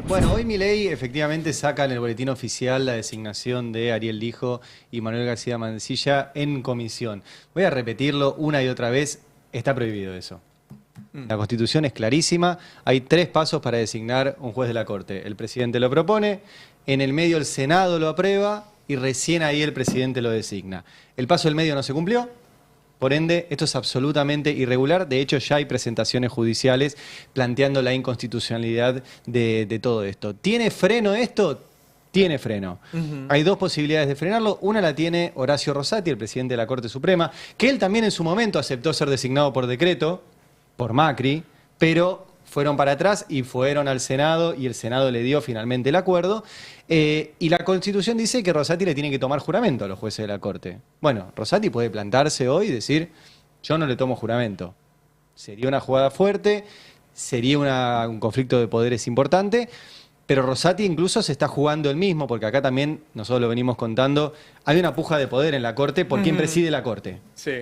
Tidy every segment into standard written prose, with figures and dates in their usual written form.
Bueno, hoy Milei efectivamente saca en el boletín oficial la designación de Ariel Lijo y Manuel García Mancilla en comisión. Voy a repetirlo una y otra vez, está prohibido eso. La Constitución es clarísima, hay 3 pasos para designar un juez de la Corte. El presidente lo propone, en el medio el Senado lo aprueba y recién ahí el presidente lo designa. El paso del medio no se cumplió. Por ende, esto es absolutamente irregular. De hecho, ya hay presentaciones judiciales planteando la inconstitucionalidad de todo esto. ¿Tiene freno esto? Tiene freno. Hay 2 posibilidades de frenarlo. Una la tiene Horacio Rosati, el presidente de la Corte Suprema, que él también en su momento aceptó ser designado por decreto, por Macri, pero fueron para atrás y fueron al Senado y el Senado le dio finalmente el acuerdo. Y la Constitución dice que Rosati le tiene que tomar juramento a los jueces de la Corte. Bueno, Rosati puede plantarse hoy y decir, yo no le tomo juramento. Sería una jugada fuerte, sería un conflicto de poderes importante, pero Rosati incluso se está jugando él mismo, porque acá también, nosotros lo venimos contando, hay una puja de poder en la Corte por quién preside la Corte. Sí.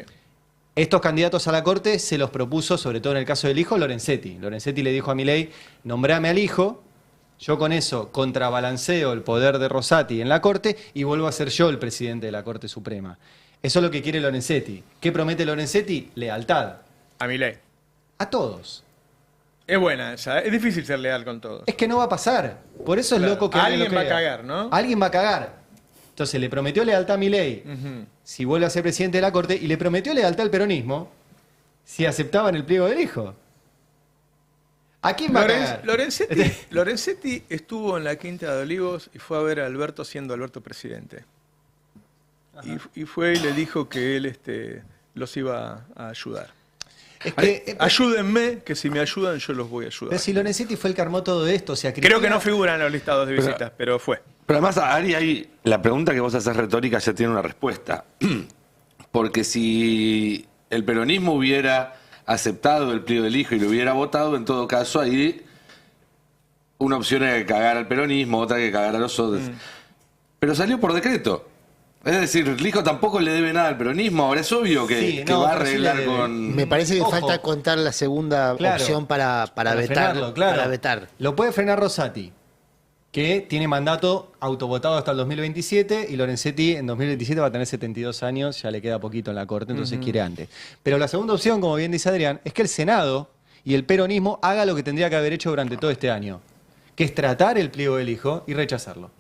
Estos candidatos a la Corte se los propuso, sobre todo en el caso del hijo, Lorenzetti. Lorenzetti le dijo a Milei, nombrame al hijo, yo con eso contrabalanceo el poder de Rosati en la Corte y vuelvo a ser yo el presidente de la Corte Suprema. Eso es lo que quiere Lorenzetti. ¿Qué promete Lorenzetti? Lealtad. A Milei. A todos. Es buena esa. Es difícil ser leal con todos. Es que no va a pasar. Por eso es Claro. loco que Alguien lo va a crea. cagar, ¿no? Alguien va a cagar. Entonces le prometió lealtad a Milei si vuelve a ser presidente de la Corte y le prometió lealtad al peronismo si aceptaban el pliego del hijo. ¿A quién va a cagar? Lorenzetti estuvo en la Quinta de Olivos y fue a ver a Alberto siendo Alberto presidente. Y fue y le dijo que él los iba a ayudar. Es que, Ayúdenme, que si me ayudan yo los voy a ayudar. pero si Lorenzetti fue el que armó todo esto, o sea, Creo que no figura en los listados de visitas, pero fue. Pero además, Ari, ahí la pregunta que vos haces retórica ya tiene una respuesta. Porque si el peronismo hubiera aceptado el pliego del hijo y lo hubiera votado, en todo caso, ahí una opción era que cagar al peronismo, otra que cagar a los otros. Pero salió por decreto. Es decir, el hijo tampoco le debe nada al peronismo. Ahora es obvio que, Sí, que no, va a pero sí arreglar le debe. con... Me parece que Ojo. falta contar la segunda Claro, opción para vetar. frenarlo, claro. Para vetar. Lo puede frenar Rosati, que tiene mandato autovotado hasta el 2027 y Lorenzetti en 2027 va a tener 72 años, ya le queda poquito en la Corte, entonces quiere antes. Pero la segunda opción, como bien dice Adrián, es que el Senado y el peronismo haga lo que tendría que haber hecho durante todo este año, que es tratar el pliego del hijo y rechazarlo.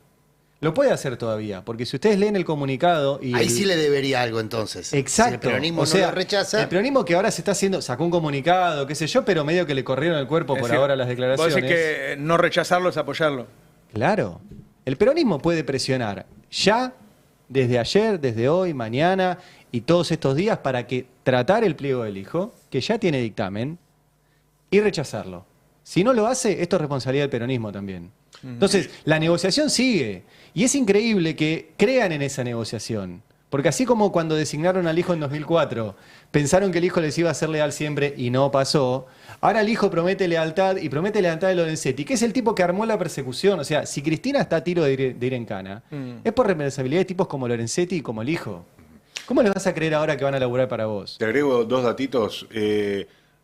Lo puede hacer todavía, porque si ustedes leen el comunicado y Ahí sí le debería algo entonces. Exacto. Si el peronismo o sea, no lo rechaza. el peronismo que ahora se está haciendo, sacó un comunicado, qué sé yo, pero medio que le corrieron el cuerpo Es por decir, ahora las Vos declaraciones. decís que no rechazarlo es apoyarlo. Claro. El peronismo puede presionar ya, desde ayer, desde hoy, mañana y todos estos días para que tratar el pliego del hijo, que ya tiene dictamen, y rechazarlo. Si no lo hace, esto es responsabilidad del peronismo también. Entonces, la negociación sigue. Y es increíble que crean en esa negociación. Porque así como cuando designaron al hijo en 2004, pensaron que el hijo les iba a ser leal siempre y no pasó, ahora el hijo promete lealtad y promete lealtad de Lorenzetti, que es el tipo que armó la persecución. O sea, si Cristina está a tiro de ir en cana, es por responsabilidad de tipos como Lorenzetti y como el hijo. ¿Cómo les vas a creer ahora que van a laburar para vos? Te agrego 2 datitos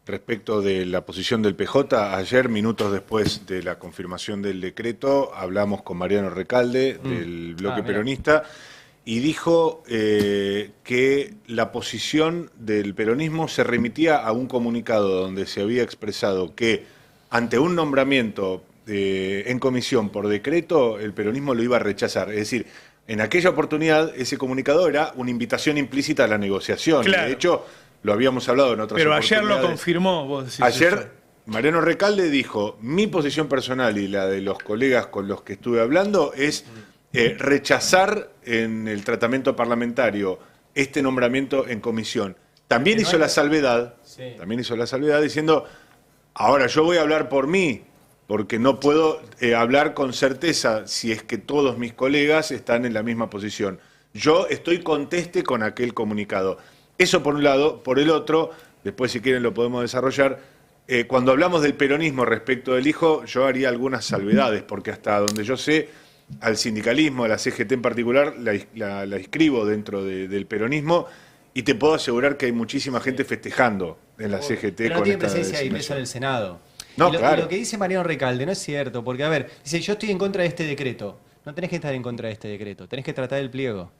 respecto de la posición del PJ. Ayer, minutos después de la confirmación del decreto, hablamos con Mariano Recalde, del bloque Mirá. peronista, y dijo que la posición del peronismo se remitía a un comunicado donde se había expresado que ante un nombramiento en comisión por decreto, el peronismo lo iba a rechazar. Es decir, en aquella oportunidad ese comunicado era una invitación implícita a la negociación. Claro. De hecho, lo habíamos hablado en otras Pero ayer oportunidades. lo confirmó, vos decís. Ayer eso. Mariano Recalde dijo, mi posición personal y la de los colegas con los que estuve hablando es rechazar en el tratamiento parlamentario este nombramiento en comisión. También hizo la salvedad, diciendo, ahora yo voy a hablar por mí, porque no puedo hablar con certeza si es que todos mis colegas están en la misma posición. Yo estoy conteste con aquel comunicado. Eso por un lado. Por el otro, después si quieren lo podemos desarrollar, cuando hablamos del peronismo respecto del hijo, yo haría algunas salvedades, porque hasta donde yo sé, al sindicalismo, a la CGT en particular, la inscribo dentro del peronismo, y te puedo asegurar que hay muchísima gente festejando en la CGT Pero no con tiene esta presencia y designación. mesa en el Senado. No, y lo, claro. y lo que dice Mariano Recalde no es cierto, porque a ver, dice, yo estoy en contra de este decreto. No tenés que estar en contra de este decreto, tenés que tratar el pliego.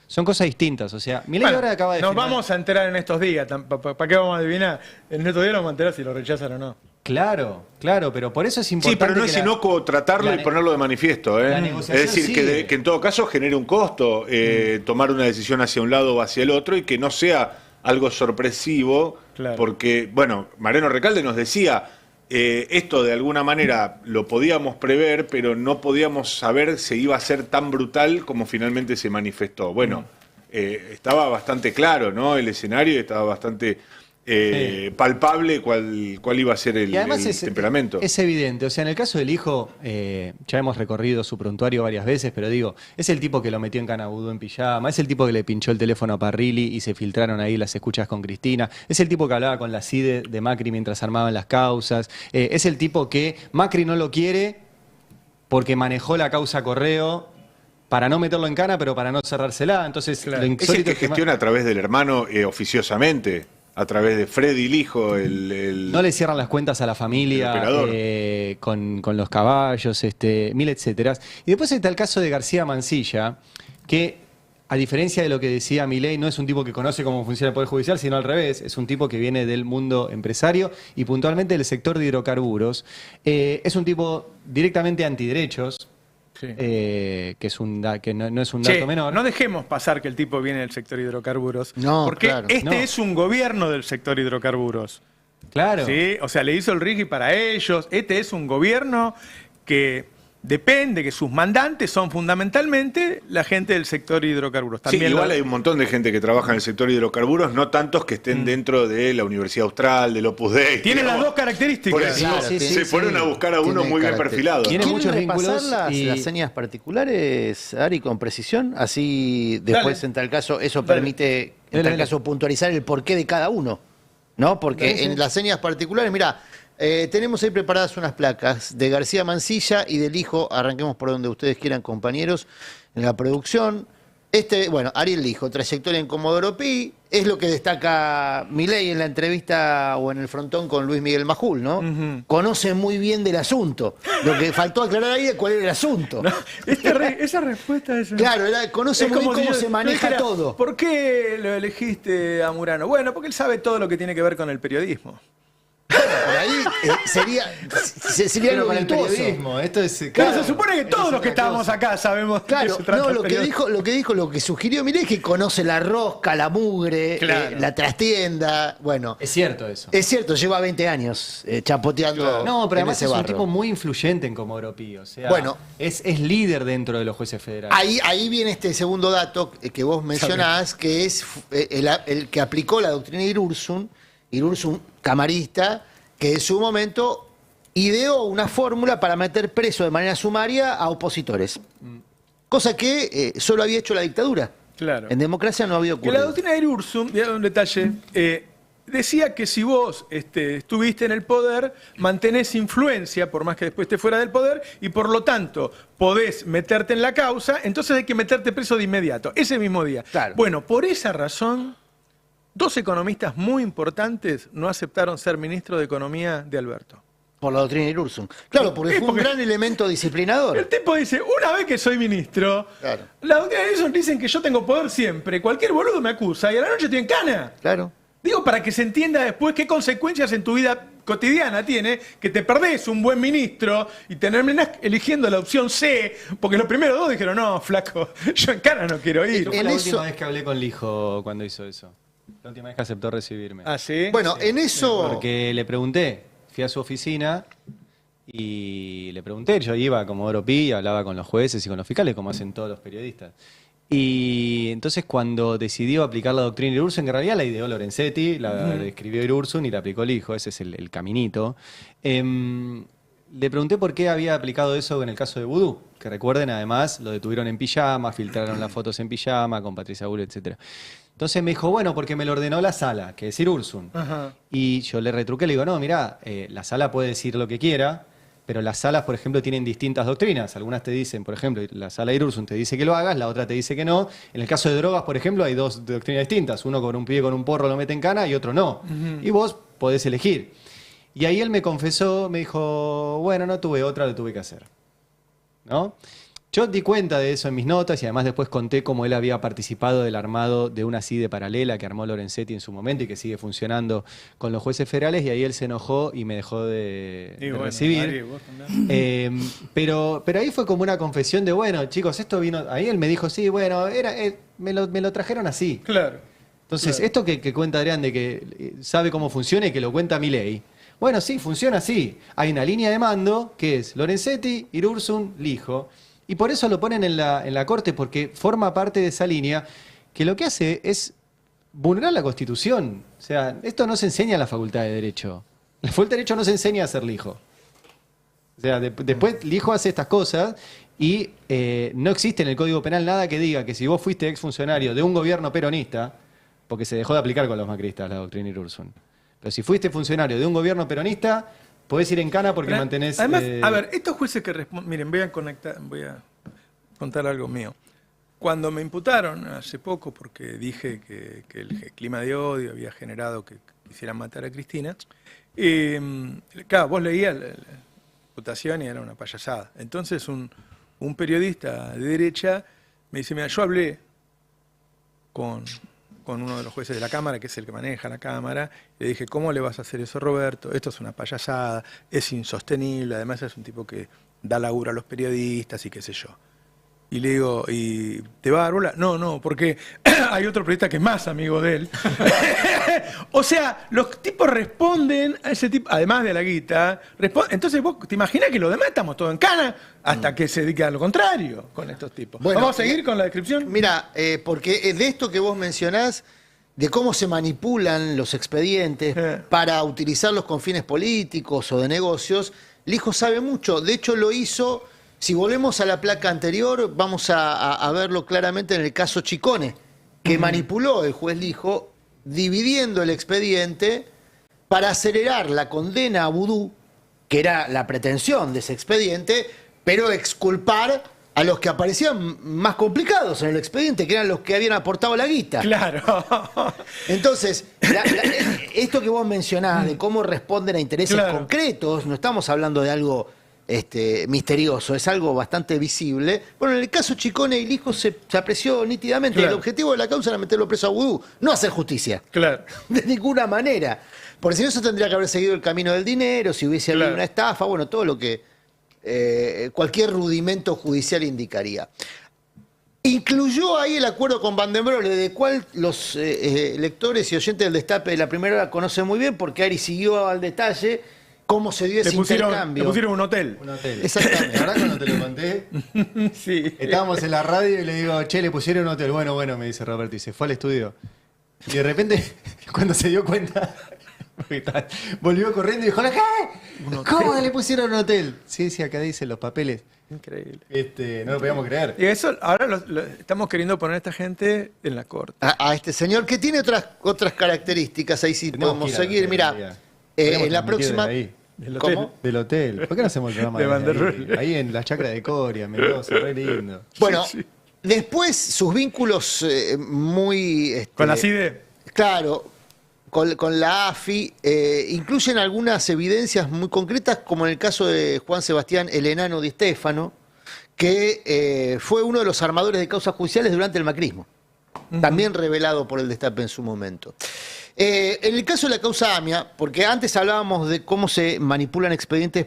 Son cosas distintas, o sea, Milei Bueno, ahora acaba de nos firmar- vamos a enterar en estos días. ¿Para qué vamos a adivinar? En estos días nos vamos a enterar si lo rechazan o no. Claro, claro, pero por eso es Sí, importante. pero no que es la- inocuo tratarlo la y ne- ponerlo de manifiesto. la Es negociación decir, sigue. que en todo caso genere un costo tomar una decisión hacia un lado o hacia el otro y que no sea algo sorpresivo, Claro. porque, bueno, Mariano Recalde nos decía, esto de alguna manera lo podíamos prever, pero no podíamos saber si iba a ser tan brutal como finalmente se manifestó. Bueno, estaba bastante claro, ¿no? El escenario estaba bastante palpable cuál iba a ser el, Y además el temperamento. es evidente, o sea, en el caso del hijo, ya hemos recorrido su prontuario varias veces, pero digo, es el tipo que lo metió en Canabudú en pijama, es el tipo que le pinchó el teléfono a Parrilli y se filtraron ahí las escuchas con Cristina, es el tipo que hablaba con la CIDE de Macri mientras armaban las causas, es el tipo que Macri no lo quiere porque manejó la causa Correo para no meterlo en cana, pero para no cerrársela. Entonces, Claro. lo Es el insólito que es que gestiona a través del hermano oficiosamente, a través de Freddy el hijo, el... no le cierran las cuentas a la familia El operador. con los caballos, mil etcétera. Y después está el caso de García Mansilla, que a diferencia de lo que decía Milei, no es un tipo que conoce cómo funciona el Poder Judicial, sino al revés, es un tipo que viene del mundo empresario y puntualmente del sector de hidrocarburos. Es un tipo directamente antiderechos, Sí. que no es un Che, dato menor. no dejemos pasar que el tipo viene del sector hidrocarburos. No, porque claro. este No. es un gobierno del sector hidrocarburos. Claro. ¿Sí? O sea, le hizo el RIGI para ellos. Este es un gobierno que depende, que sus mandantes son fundamentalmente la gente del sector hidrocarburos. Sí, También igual lo- hay un montón de gente que trabaja en el sector hidrocarburos, no tantos que estén dentro de la Universidad Austral, del Opus Dei. Tiene las digamos. dos características. Por eso Claro, sí, se sí, fueron a buscar a uno Tiene muy bien carácter. perfilado. Tiene ¿Quieren muchos repasar vínculos y- las señas particulares, Ari, con precisión? Así después, Dale. en tal caso, eso Dale. permite, en Dale, tal dale. caso, puntualizar el porqué de cada uno. ¿No? Porque Dale, sí. en las señas particulares, mira, tenemos ahí preparadas unas placas de García Mansilla y del hijo, arranquemos por donde ustedes quieran, compañeros, en la producción. Bueno, Ariel Lijo, trayectoria en Comodoro Pi, es lo que destaca Milei en la entrevista o en el frontón con Luis Miguel Majul, ¿no? Conoce muy bien del asunto. Lo que faltó aclarar ahí es cuál era el asunto. Esa respuesta es... Claro, conoce Es muy bien como si cómo yo- se maneja yo dijera, todo. ¿Por qué lo elegiste a Murano? Bueno, porque él sabe todo lo que tiene que ver con el periodismo. Por ahí sería Pero algo con el virtuoso. periodismo, esto es... Claro, se supone que todos es los que otra estábamos cosa. acá sabemos de Claro, qué se trata no, el lo que periodismo. dijo, lo que sugirió Milei es que conoce la rosca, la mugre, Claro. la trastienda, bueno. Es cierto eso. Es cierto, lleva 20 años chapoteando. No, pero en además ese es un barro. tipo muy influyente en Comodoro Pi, o sea, Bueno. es líder dentro de los jueces federales. Ahí viene este segundo dato que vos mencionás, que es el que aplicó la doctrina Irurzun camarista, que en su momento ideó una fórmula para meter preso de manera sumaria a opositores. Cosa que solo había hecho la dictadura. Claro. En democracia no había Que la ocurrido. doctrina de Irurzun, ya un detalle, decía que si vos estuviste en el poder, mantenés influencia, por más que después estés fuera del poder, y por lo tanto podés meterte en la causa, entonces hay que meterte preso de inmediato, ese mismo día. Claro. Bueno, por esa razón, dos economistas muy importantes no aceptaron ser ministro de Economía de Alberto. Por la doctrina Irurzun. Claro, porque fue un gran elemento disciplinador. El tipo dice, una vez que soy ministro, Claro. la doctrina de Irurzun dicen que yo tengo poder siempre, cualquier boludo me acusa y a la noche estoy en cana. Claro. Digo, para que se entienda después qué consecuencias en tu vida cotidiana tiene que te perdés un buen ministro y terminás eligiendo la opción C, porque los primeros dos dijeron, no, flaco, yo en cara no quiero ir. Fue en la eso- última vez que hablé con Lijo cuando hizo eso. La última vez que aceptó recibirme. ¿Ah, sí? Bueno, en eso. Porque le pregunté, fui a su oficina y le pregunté, yo iba como Comodoro Pi, hablaba con los jueces y con los fiscales, como hacen todos los periodistas. Y entonces cuando decidió aplicar la doctrina Irurzun, que en realidad la ideó Lorenzetti, la escribió Irurzun y la aplicó Lijo, ese es el caminito. Le pregunté por qué había aplicado eso en el caso de Vudú, que recuerden además lo detuvieron en pijama, filtraron las fotos en pijama con Patricia Bull, etc. Entonces me dijo, bueno, porque me lo ordenó la sala, que es Irurzun. Ajá. Y yo le retruqué, le digo, no, mirá, la sala puede decir lo que quiera, pero las salas, por ejemplo, tienen distintas doctrinas. Algunas te dicen, por ejemplo, la sala de Irurzun te dice que lo hagas, la otra te dice que no. En el caso de drogas, por ejemplo, hay dos doctrinas distintas. Uno con un pibe con un porro lo mete en cana y otro no. Y vos podés elegir. Y ahí él me confesó, me dijo, bueno, no tuve otra, lo tuve que hacer. ¿No? Yo di cuenta de eso en mis notas y además después conté cómo él había participado del armado de una CIDE paralela que armó Lorenzetti en su momento y que sigue funcionando con los jueces federales, y ahí él se enojó y me dejó de recibir. Ari, vos también. Pero ahí fue como una confesión de, bueno, chicos, esto vino... Ahí él me dijo, sí, bueno, me lo trajeron así. Claro. Entonces, Claro. esto que cuenta Adrián de que sabe cómo funciona y que lo cuenta Milei, bueno, sí, funciona así. Hay una línea de mando que es Lorenzetti, Irurzun, Lijo. Y por eso lo ponen en la Corte, porque forma parte de esa línea que lo que hace es vulnerar la Constitución. O sea, esto no se enseña en la Facultad de Derecho. La Facultad de Derecho no se enseña a ser Lijo. O sea, después Lijo hace estas cosas y no existe en el Código Penal nada que diga que si vos fuiste exfuncionario de un gobierno peronista, porque se dejó de aplicar con los macristas la doctrina Irurzun, pero si fuiste funcionario de un gobierno peronista, podés ir en cana porque Pero, mantenés... Además, a ver, estos jueces que responden... Miren, voy a contar algo mío. Cuando me imputaron hace poco, porque dije que el clima de odio había generado que quisieran matar a Cristina, claro, vos leías la imputación y era una payasada. Entonces un periodista de derecha me dice, mira, yo hablé con uno de los jueces de la Cámara, que es el que maneja la Cámara, le dije, ¿cómo le vas a hacer eso, Roberto? Esto es una payasada, es insostenible, además es un tipo que da laburo a los periodistas y qué sé yo. Y le digo, ¿y te va a dar bola? No, porque hay otro periodista que es más amigo de él. O sea, los tipos responden a ese tipo, además de la guita, entonces vos te imaginas que los demás estamos todos en cana hasta que se dedique a lo contrario con estos tipos. Bueno, ¿Vamos a seguir con la descripción? Mira, porque de esto que vos mencionás, de cómo se manipulan los expedientes para utilizarlos con fines políticos o de negocios, Lijo sabe mucho. De hecho, lo hizo, si volvemos a la placa anterior, vamos a verlo claramente en el caso Chicone, que manipuló el juez Lijo, dividiendo el expediente para acelerar la condena a Vudú, que era la pretensión de ese expediente, pero exculpar a los que aparecían más complicados en el expediente, que eran los que habían aportado la guita. Claro. Entonces, esto que vos mencionás de cómo responden a intereses Claro. concretos, no estamos hablando de algo misterioso, es algo bastante visible. Bueno, en el caso Chicone y Lijo se apreció nítidamente. Claro. El objetivo de la causa era meterlo preso a Vudú, no hacer justicia. Claro. De ninguna manera. Porque si no, eso tendría que haber seguido el camino del dinero, si hubiese habido Claro. una estafa, bueno, todo lo que cualquier rudimento judicial indicaría. Incluyó ahí el acuerdo con Van den Broek, de cual los lectores y oyentes del Destape de la primera hora conocen muy bien, porque Ari siguió al detalle cómo se dio ese intercambio. Le pusieron un hotel. Un hotel. Exactamente. La verdad, cuando te lo conté, Sí. estábamos en la radio y le digo, che, le pusieron un hotel. Bueno, me dice Roberto, y se fue al estudio. Y de repente, cuando se dio cuenta, volvió corriendo y dijo, ¿qué? ¿Cómo le pusieron un hotel? Sí, acá dicen los papeles. Increíble. No lo podíamos creer. Y eso ahora lo estamos queriendo poner a esta gente en la corte. A este señor que tiene otras características, ahí sí Tenemos podemos que ir al seguir. hotel, Mira, diga. en la Podemos transmitir próxima... desde ahí. Del hotel. ¿Cómo? Del hotel. ¿Por qué no hacemos el programa De desde Van der ahí? Rohe. Ahí en la chacra de Coria, Mendoza, re lindo. Bueno, Sí. después sus vínculos muy... Con la CIDE. Claro, con la AFI, incluyen algunas evidencias muy concretas, como en el caso de Juan Sebastián el Enano Di Stéfano, que fue uno de los armadores de causas judiciales durante el macrismo, también revelado por el Destape en su momento. En el caso de la causa AMIA, porque antes hablábamos de cómo se manipulan expedientes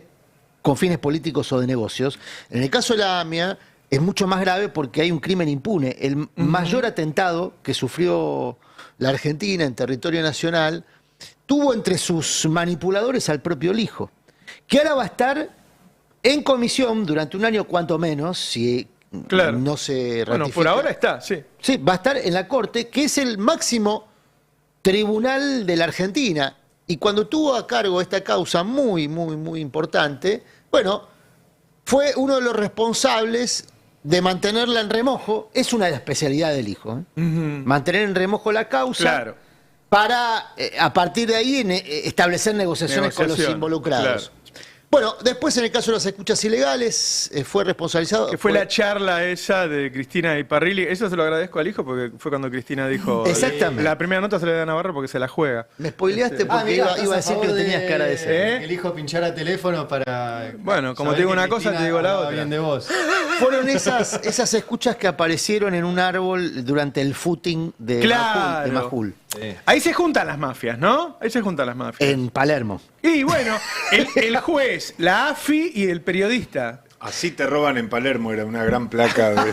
con fines políticos o de negocios, en el caso de la AMIA es mucho más grave porque hay un crimen impune. El mayor atentado que sufrió la Argentina en territorio nacional tuvo entre sus manipuladores al propio Lijo, que ahora va a estar en comisión durante un año cuanto menos, si Claro. no se ratifica. Bueno, por ahora está, sí. Sí, va a estar en la Corte, que es el máximo tribunal de la Argentina. Y cuando tuvo a cargo esta causa muy importante, bueno, fue uno de los responsables de mantenerla en remojo. Es una de las especialidades del Lijo, ¿eh? Mantener en remojo la causa Claro. para, a partir de ahí, establecer negociaciones con los Negociación, involucrados. claro. Bueno, después en el caso de las escuchas ilegales, fue responsabilizado. Que fue la charla esa de Cristina y Parrilli. Eso se lo agradezco al hijo porque fue cuando Cristina dijo. Exactamente. La primera nota se le da a Navarro porque se la juega. Me spoileaste porque mirá, iba a decir que no tenías cara de ser. Que el hijo pinchara teléfono para. Bueno, como saber te digo que una cosa, Cristina te digo la hablaba otra. bien de vos. Fueron esas escuchas que aparecieron en un árbol durante el footing de Claro. Majul, Ahí se juntan las mafias, ¿no? Ahí se juntan las mafias. en Palermo. Y bueno, el juez, la AFI y el periodista. Así te roban en Palermo, era una gran placa de...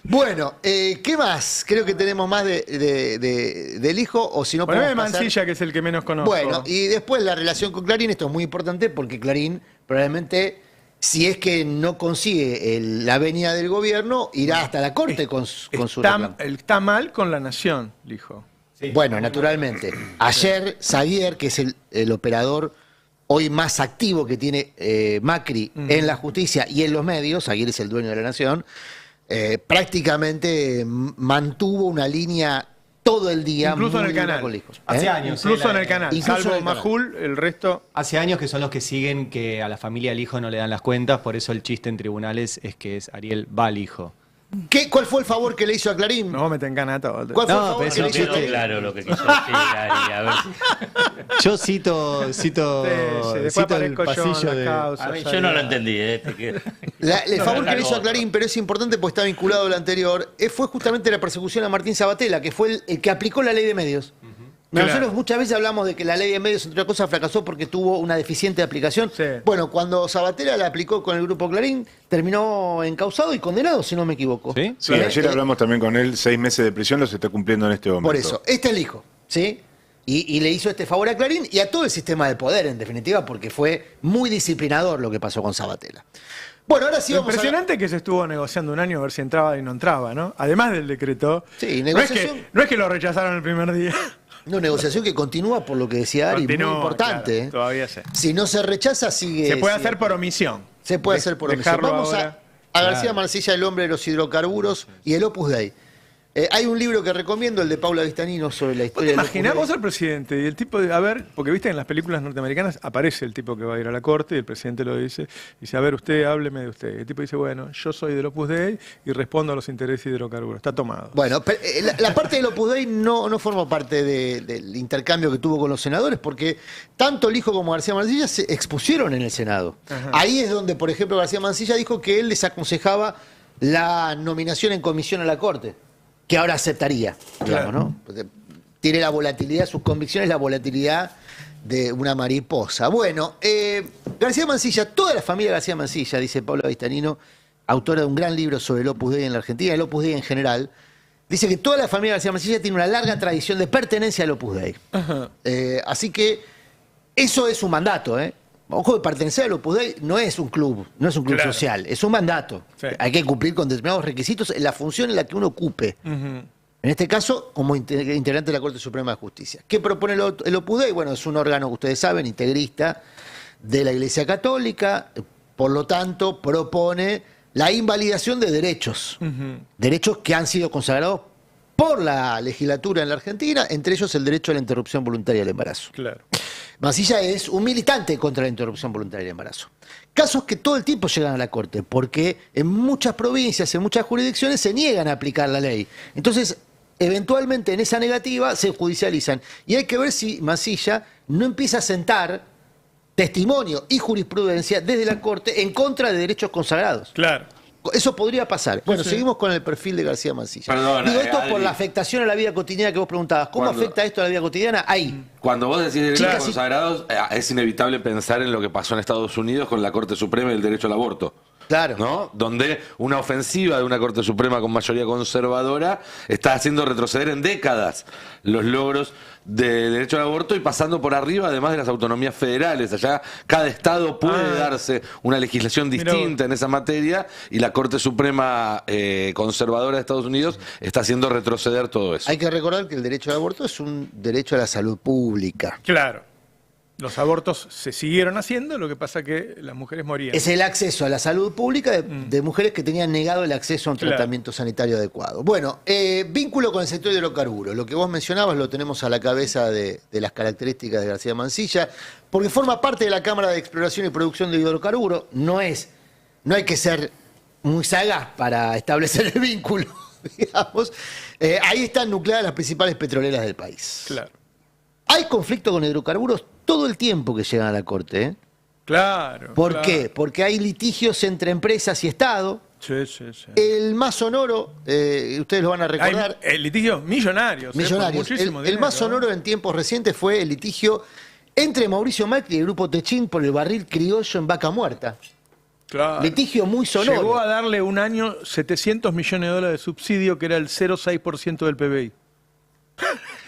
Bueno, ¿qué más? Creo que tenemos más del hijo, o si no Poneme podemos pasar... Mansilla, que es el que menos conozco. Bueno, y después la relación con Clarín, esto es muy importante porque Clarín probablemente, si es que no consigue la venia del gobierno, irá hasta la corte con su reclamo. Está mal con la nación, dijo. Bueno, naturalmente. Ayer, Xavier, que es el operador hoy más activo que tiene Macri en la justicia y en los medios, Xavier es el dueño de la nación, prácticamente mantuvo una línea todo el día. Incluso en el muy dura canal. con el hijo. Hace años. Incluso en el canal. Incluso Salvo en el canal. Majul, el resto. Hace años que son los que siguen que a la familia del hijo no le dan las cuentas, por eso el chiste en tribunales es que es Ariel va al hijo. ¿Cuál fue el favor que le hizo a Clarín? No me te encana todo. ¿Cuál fue el No, favor pero que le eso hizo a Quedó Clarín? claro lo que quiso decir Ari, a ver si... Yo cito Después cito el aparezco yo en pasillo las de... causas. A ver, yo no lo entendí, El favor que le hizo a Clarín, pero es importante porque está vinculado a lo anterior, fue justamente la persecución a Martín Sabatella, que fue el que aplicó la ley de medios. Nosotros Claro. muchas veces hablamos de que la ley de medios, entre otras cosas, fracasó porque tuvo una deficiente aplicación. Sí. Bueno, cuando Sabatella la aplicó con el grupo Clarín, terminó encausado y condenado, si no me equivoco. ¿Sí? Sí, ayer hablamos también con él, 6 meses de prisión los está cumpliendo en este momento. Por eso, este es el hijo, ¿sí? Y le hizo este favor a Clarín y a todo el sistema de poder, en definitiva, porque fue muy disciplinador lo que pasó con Sabatella. Bueno, ahora sí Lo vamos a... impresionante que se estuvo negociando un año a ver si entraba y no entraba, ¿no? Además del decreto. Sí, no negociación. no es que lo rechazaron el primer día. Una negociación que continúa por lo que decía Ari, Continúa, muy importante. claro, todavía sé. Si no se rechaza, sigue... Se puede sigue. hacer por omisión. Se puede hacer por omisión. Dejarlo Vamos ahora. a García Mansilla, el hombre de los hidrocarburos, y el Opus Dei. Hay un libro que recomiendo, el de Paula Vistanino, sobre la ¿Vos historia te del imaginás Opus vos Dei. al presidente y el tipo de, a ver, porque viste en las películas norteamericanas aparece el tipo que va a ir a la corte y el presidente lo dice, dice, a ver, usted, hábleme de usted. Y el tipo dice, bueno, yo soy del Opus Dei y respondo a los intereses de hidrocarburos. Está tomado. Bueno, pero, la parte del Opus Dei no forma parte del intercambio que tuvo con los senadores, porque tanto el hijo como García Mansilla se expusieron en el Senado. Ajá. Ahí es donde, por ejemplo, García Mansilla dijo que él les aconsejaba la nominación en comisión a la Corte, que ahora aceptaría, digamos, Claro. ¿no? Porque tiene la volatilidad, sus convicciones, la volatilidad de una mariposa. Bueno, García Mansilla, toda la familia García Mansilla, dice Paula Vistanino, autora de un gran libro sobre el Opus Dei en la Argentina, el Opus Dei en general, dice que toda la familia García Mansilla tiene una larga tradición de pertenencia al Opus Dei. Ajá. Así que eso es un mandato, ¿eh? Ojo, de pertenecer al Opus Dei no es un club, no es un club Claro. social, es un mandato. Sí. Hay que cumplir con determinados requisitos en la función en la que uno ocupe. Ujú. En este caso, como integrante de la Corte Suprema de Justicia. ¿Qué propone el Opus Dei? Bueno, es un órgano que ustedes saben, integrista de la Iglesia Católica, por lo tanto, propone la invalidación de derechos. Ujú. Derechos que han sido consagrados por la legislatura en la Argentina, entre ellos el derecho a la interrupción voluntaria del embarazo. Claro. Mansilla es un militante contra la interrupción voluntaria del embarazo. Casos que todo el tiempo llegan a la Corte, porque en muchas provincias, en muchas jurisdicciones se niegan a aplicar la ley. Entonces, eventualmente en esa negativa se judicializan. Y hay que ver si Mansilla no empieza a sentar testimonio y jurisprudencia desde la Corte en contra de derechos consagrados. Claro. Eso podría pasar. Bueno, Sí. seguimos con el perfil de García Mansilla. Perdona, Digo esto por Adri. la afectación a la vida cotidiana que vos preguntabas. ¿Cómo Cuando- afecta esto a la vida cotidiana? Ahí. Cuando vos decís derechos Claro. consagrados, es inevitable pensar en lo que pasó en Estados Unidos con la Corte Suprema y el derecho al aborto. Claro. ¿No? Donde una ofensiva de una Corte Suprema con mayoría conservadora está haciendo retroceder en décadas los logros de derecho al aborto y pasando por arriba además de las autonomías federales. Allá cada estado puede darse una legislación Mirá distinta en esa materia y la Corte Suprema conservadora de Estados Unidos está haciendo retroceder todo eso. Hay que recordar que el derecho al aborto es un derecho a la salud pública. Claro. Los abortos se siguieron haciendo, lo que pasa que las mujeres morían. Es el acceso a la salud pública de mujeres que tenían negado el acceso a un Claro. tratamiento sanitario adecuado. Bueno, vínculo con el sector de hidrocarburos. Lo que vos mencionabas lo tenemos a la cabeza de las características de García Mansilla, porque forma parte de la Cámara de Exploración y Producción de Hidrocarburos. No hay que ser muy sagaz para establecer el vínculo, digamos. Ahí están nucleadas las principales petroleras del país. Claro. Hay conflicto con hidrocarburos todo el tiempo que llegan a la Corte, ¿eh? Claro. ¿Por claro. qué? Porque hay litigios entre empresas y Estado. Sí, sí, sí. El más sonoro, ustedes lo van a recordar, Hay litigios millonarios. Por millonarios. muchísimo El dinero, más sonoro en tiempos recientes fue el litigio entre Mauricio Macri y el Grupo Techín por el barril criollo en Vaca Muerta. Claro. Litigio muy sonoro. Llegó a darle un año 700 millones de dólares de subsidio, que era el 0,6% del PBI.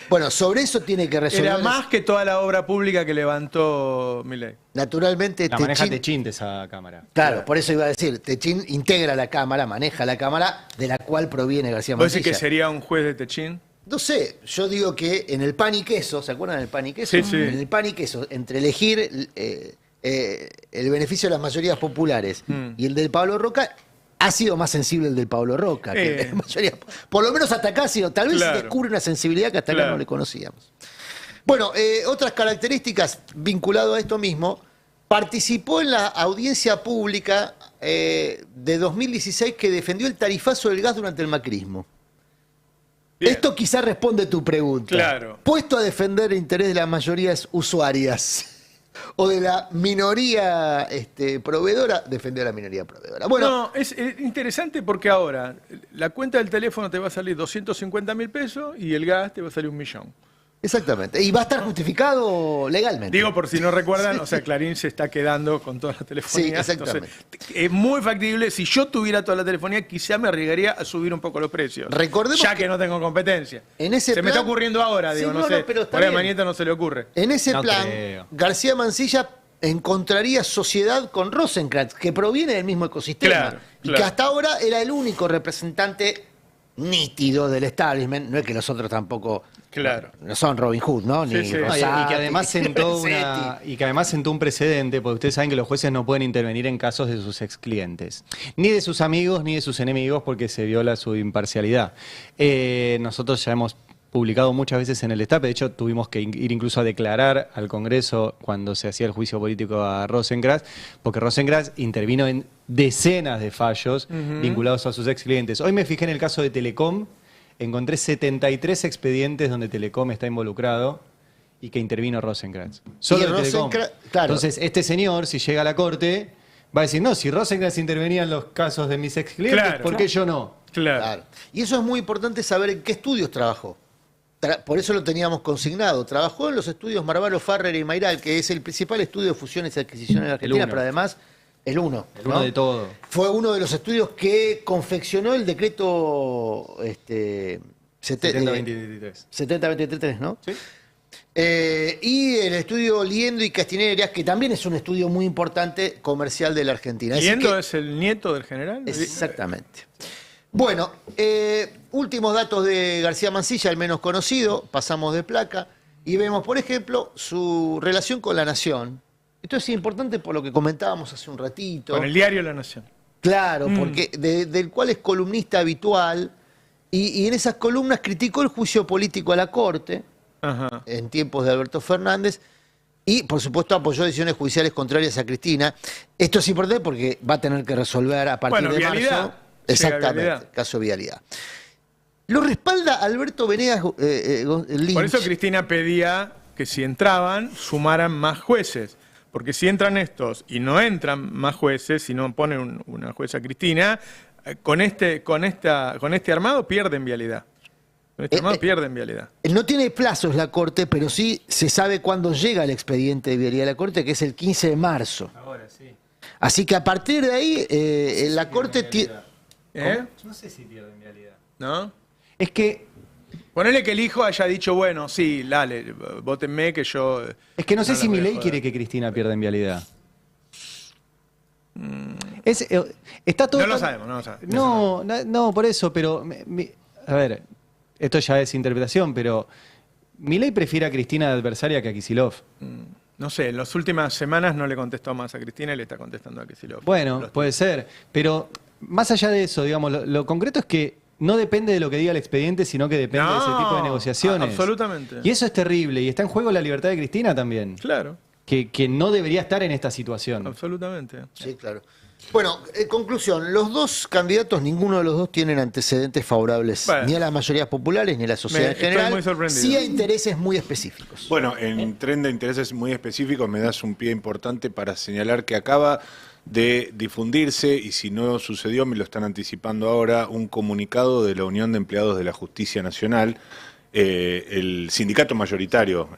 Bueno, sobre eso tiene que resolver. Era más que toda la obra pública que levantó Milei. Naturalmente, La maneja Techín. Techín de esa cámara. Claro, por eso iba a decir, Techín integra la Cámara, maneja la Cámara de la cual proviene García ¿Vos decís Mansilla. que sería un juez de Techín? No sé, yo digo que en el pan y queso, ¿se acuerdan del pan y queso? Sí, sí. En el pan y queso, entre elegir el beneficio de las mayorías populares y el del Pablo Roca, ha sido más sensible el del Pablo Roca. Que el de la mayoría. Por lo menos hasta acá ha sido, tal vez Claro. se descubre una sensibilidad que hasta acá Claro. no le conocíamos. Bueno, otras características vinculado a esto mismo, participó en la audiencia pública de 2016 que defendió el tarifazo del gas durante el macrismo. Bien. Esto quizá responde tu pregunta. Claro. Puesto a defender el interés de las mayorías usuarias o de la minoría proveedora, defendió a la minoría proveedora. Bueno, No, es interesante porque ahora la cuenta del teléfono te va a salir 250.000 pesos y el gas te va a salir 1 millón. exactamente. Y va a estar justificado legalmente. Digo, por si no recuerdan, o sea, Clarín se está quedando con toda la telefonía. Sí, exactamente. Entonces, es muy factible. Si yo tuviera toda la telefonía, quizá me arriesgaría a subir un poco los precios. Recordemos ya que que no tengo competencia. en ese se me está plan- ocurriendo ahora, Sí, digo, no, no, sé. no, pero está Por ahí a bien. Mañeta no se le ocurre. En ese No plan, creo. García Mansilla encontraría sociedad con Rosenkrantz, que proviene del mismo ecosistema. Claro, y claro. que hasta ahora era el único representante nítido del establishment. No es que los otros tampoco Claro. no son Robin Hood, ¿no? Sí, Ni sí. No, y Rosati, que además sentó Benedetti. y que además sentó un precedente, porque ustedes saben que los jueces no pueden intervenir en casos de sus ex clientes, ni de sus amigos ni de sus enemigos, porque se viola su imparcialidad. Nosotros ya hemos publicado muchas veces en el Destape, de hecho tuvimos que ir incluso a declarar al Congreso cuando se hacía el juicio político a Rosenkrantz, porque Rosenkrantz intervino en decenas de fallos vinculados a sus ex clientes. Hoy me fijé en el caso de Telecom, encontré 73 expedientes donde Telecom está involucrado y que intervino Rosenkrantz. Solo Y de Telecom. Rosenkrantz, claro. Entonces, este señor, si llega a la corte, va a decir, no, si Rosenkrantz intervenía en los casos de mis ex clientes, Claro. ¿por qué yo no? Claro. Claro. Y eso es muy importante saber en qué estudios trabajó. Por eso lo teníamos consignado. Trabajó en los estudios Marvalo, Farrer y Mayral, que es el principal estudio de fusiones y adquisiciones en Argentina, uno. pero además el uno. El uno de todo. Fue uno de los estudios que confeccionó el decreto 70-23. 70-23, ¿no? ¿Sí? Y el estudio Liendo y Castineras, que también es un estudio muy importante comercial de la Argentina. Así ¿Liendo que- es el nieto del general? Exactamente. Bueno, últimos datos de García Mansilla, el menos conocido, pasamos de placa y vemos, por ejemplo, su relación con La Nación. Esto es importante por lo que comentábamos hace un ratito. Con el diario La Nación. Claro, porque del cual es columnista habitual y en esas columnas criticó el juicio político a la Corte Ajá. en tiempos de Alberto Fernández y, por supuesto, apoyó decisiones judiciales contrarias a Cristina. Esto es importante porque va a tener que resolver a partir Bueno, de vialidad. marzo. Llega Exactamente, vialidad. caso vialidad. Lo respalda Alberto Venegas Lynch. Por eso Cristina pedía que si entraban, sumaran más jueces. Porque si entran estos y no entran más jueces, si no ponen una jueza Cristina, con este armado pierden vialidad. Con este armado pierden vialidad. No tiene plazos la Corte, pero sí se sabe cuándo llega el expediente de vialidad de la Corte, que es el 15 de marzo. Ahora sí. Así que a partir de ahí, la Corte tiene... ¿Eh? No sé si pierden realidad. ¿No? Es que Ponele que el hijo haya dicho, bueno, sí, dale, vótenme que yo... no sé la si voy a Milei joder. quiere que Cristina pierda en vialidad. Está todo No lo tan- sabemos, no lo sabemos. No, por eso, pero a ver, esto ya es interpretación, pero Milei prefiere a Cristina de adversaria que a Kicillof. No sé, en las últimas semanas no le contestó más a Cristina y le está contestando a Kicillof. Bueno, puede ser, pero más allá de eso, digamos, lo concreto es que no depende de lo que diga el expediente, sino que depende de ese tipo de negociaciones. Absolutamente. Y eso es terrible, y está en juego la libertad de Cristina también, Claro, que no debería estar en esta situación. absolutamente. Sí, claro. Bueno, conclusión, los dos candidatos, ninguno de los dos tienen antecedentes favorables Bueno. ni a las mayorías populares ni a la sociedad en Estoy general, muy sorprendido. sí a intereses muy específicos. Bueno, en tren de intereses muy específicos me das un pie importante para señalar que acaba de difundirse, y si no sucedió, me lo están anticipando ahora, un comunicado de la Unión de Empleados de la Justicia Nacional, el sindicato mayoritario,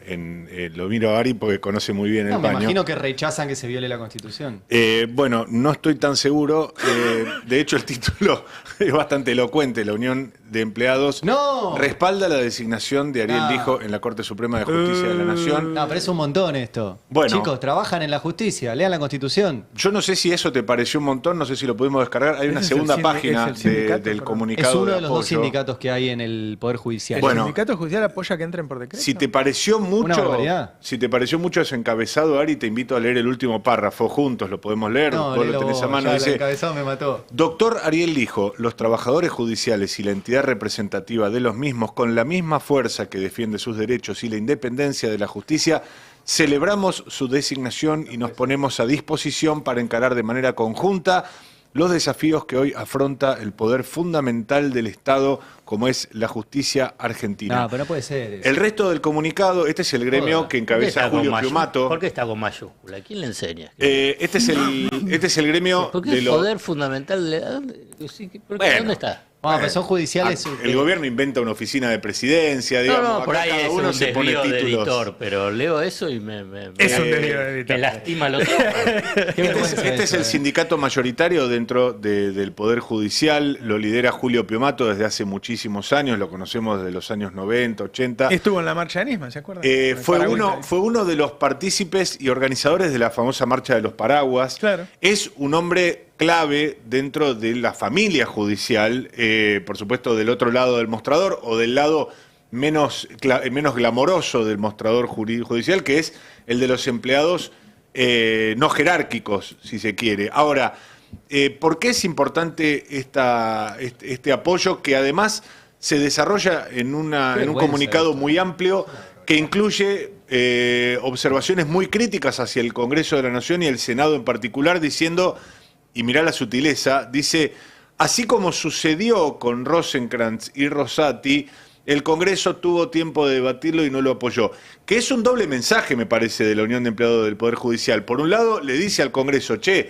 lo miro a Ari porque conoce muy bien el No, me paño. imagino que rechazan que se viole la Constitución. Bueno, no estoy tan seguro. De hecho, el título es bastante elocuente. La Unión de Empleados ¡No! respalda la designación de Ariel No. Lijo en la Corte Suprema de Justicia de la Nación. No, pero es un montón esto. Bueno. Chicos, trabajan en la justicia, lean la Constitución. Yo no sé si eso te pareció un montón, no sé si lo pudimos descargar. Hay una Ese es el segunda sindi- página es el sindicato, del perdón. comunicado Es uno de los dos apoyo. sindicatos que hay en el Poder Judicial. ¿El Bueno. sindicato judicial apoya que entren por decreto? Si te pareció Una mucho, barbaridad. si te pareció mucho ese encabezado, Ari, te invito a leer el último párrafo juntos, lo podemos leer, No, vos léelo lo tenés a vos, mano. ya el Dice: encabezado me mató. Doctor Ariel Lijo, los trabajadores judiciales y la entidad representativa de los mismos, con la misma fuerza que defiende sus derechos y la independencia de la justicia, celebramos su designación y nos ponemos a disposición para encarar de manera conjunta los desafíos que hoy afronta el poder fundamental del Estado, como es la justicia argentina. No, pero no puede ser eso. El resto del comunicado, este es el gremio Joder. que ¿Por qué encabeza está con Julio mayu- Piumato. ¿Por qué está con mayúscula? ¿Quién le enseña? Este es el gremio ¿Por qué de el los... poder fundamental? ¿A dónde, Bueno. ¿Dónde está? No, pero son judiciales. El gobierno inventa una oficina de presidencia, digamos. No, por acá ahí cada es uno un se pone desvío de títulos. editor, pero leo eso y Es un me delirio de editor. lastima los ojos. Qué vergüenza Este es eso, el sindicato mayoritario dentro del Poder Judicial, lo lidera Julio Piumato desde hace muchísimos años, lo conocemos desde los años 90, 80. Estuvo en la marcha de Nisman, ¿se acuerdan? Fue uno de los partícipes y organizadores de la famosa Marcha de los Paraguas. Claro. Es un hombre clave dentro de la familia judicial, por supuesto del otro lado del mostrador o del lado menos glamoroso del mostrador judicial, que es el de los empleados no jerárquicos, si se quiere. Ahora, ¿por qué es importante este apoyo que además se desarrolla en un vergüenza comunicado esto. muy amplio que incluye observaciones muy críticas hacia el Congreso de la Nación y el Senado en particular, diciendo, y mirá la sutileza, dice: así como sucedió con Rosenkrantz y Rosati, el Congreso tuvo tiempo de debatirlo y no lo apoyó. Que es un doble mensaje, me parece, de la Unión de Empleados del Poder Judicial. Por un lado, le dice al Congreso: che,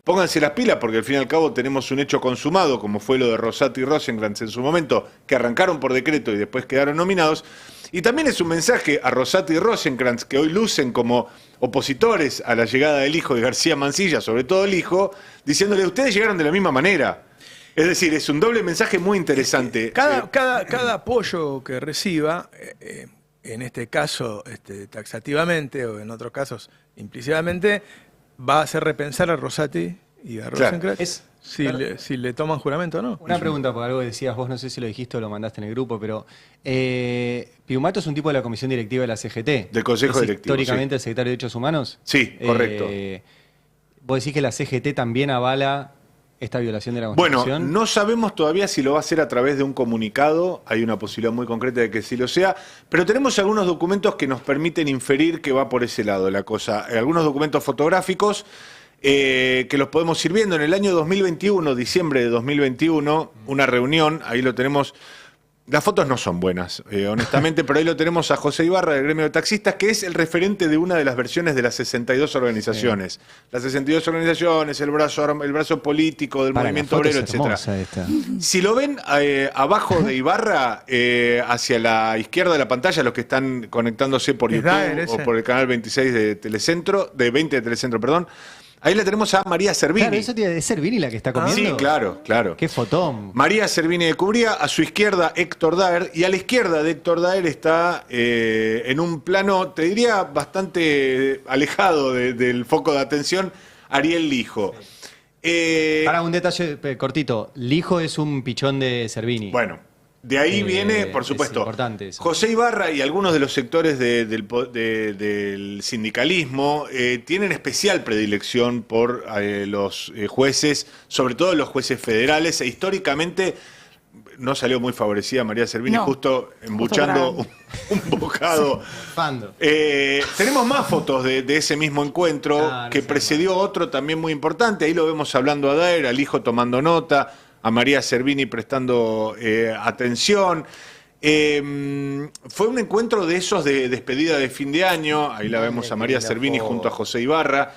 pónganse las pilas porque al fin y al cabo tenemos un hecho consumado, como fue lo de Rosati y Rosenkrantz en su momento, que arrancaron por decreto y después quedaron nominados. Y también es un mensaje a Rosati y Rosenkrantz, que hoy lucen como opositores a la llegada del hijo de García Mansilla, sobre todo el hijo, diciéndole: ustedes llegaron de la misma manera. Es decir, es un doble mensaje muy interesante. Cada apoyo que reciba, en este caso taxativamente o en otros casos implícitamente, va a hacer repensar a Rosati y a Claro. Rosenkrantz si le toman juramento o no. Una pregunta, por algo que decías vos, no sé si lo dijiste o lo mandaste en el grupo, pero Piumato es un tipo de la comisión directiva de la CGT. Del Consejo ¿Es Directivo, históricamente el secretario de Derechos Humanos? Sí, correcto. ¿Vos decís que la CGT también avala esta violación de la Bueno, Constitución? no sabemos todavía si lo va a hacer a través de un comunicado, hay una posibilidad muy concreta de que sí lo sea, pero tenemos algunos documentos que nos permiten inferir que va por ese lado la cosa. Algunos documentos fotográficos que los podemos ir viendo. En el año 2021, diciembre de 2021, una reunión, ahí lo tenemos. Las fotos no son buenas, honestamente, pero ahí lo tenemos a José Ibarra, del gremio de taxistas, que es el referente de una de las versiones de las 62 organizaciones. Sí. Las 62 organizaciones, el brazo político del movimiento obrero, etc. Si lo ven abajo de Ibarra, hacia la izquierda de la pantalla, los que están conectándose por YouTube o por el canal 26 de Telecentro, de 20 de Telecentro, perdón, ahí la tenemos a María Servini. Claro, eso tiene de Servini la que está comiendo. Sí, claro, claro. Qué fotón. María Servini de Cubría, a su izquierda Héctor Daer, y a la izquierda de Héctor Daer está en un plano, te diría, bastante alejado del foco de atención, Ariel Lijo. Para un detalle cortito, Lijo es un pichón de Servini. Bueno, De ahí viene, por Es supuesto, importante eso. José Ibarra y algunos de los sectores del sindicalismo tienen especial predilección por los jueces, sobre todo los jueces federales, e históricamente no salió muy favorecida María Servini, No, justo embuchando un bocado. Fando. Tenemos más fotos de ese mismo encuentro No que sé precedió otro también muy importante. Ahí lo vemos hablando a Daer, al hijo tomando nota, a María Servini prestando atención. Fue un encuentro de esos de despedida de fin de año. Ahí la vemos a María Servini junto a José Ibarra.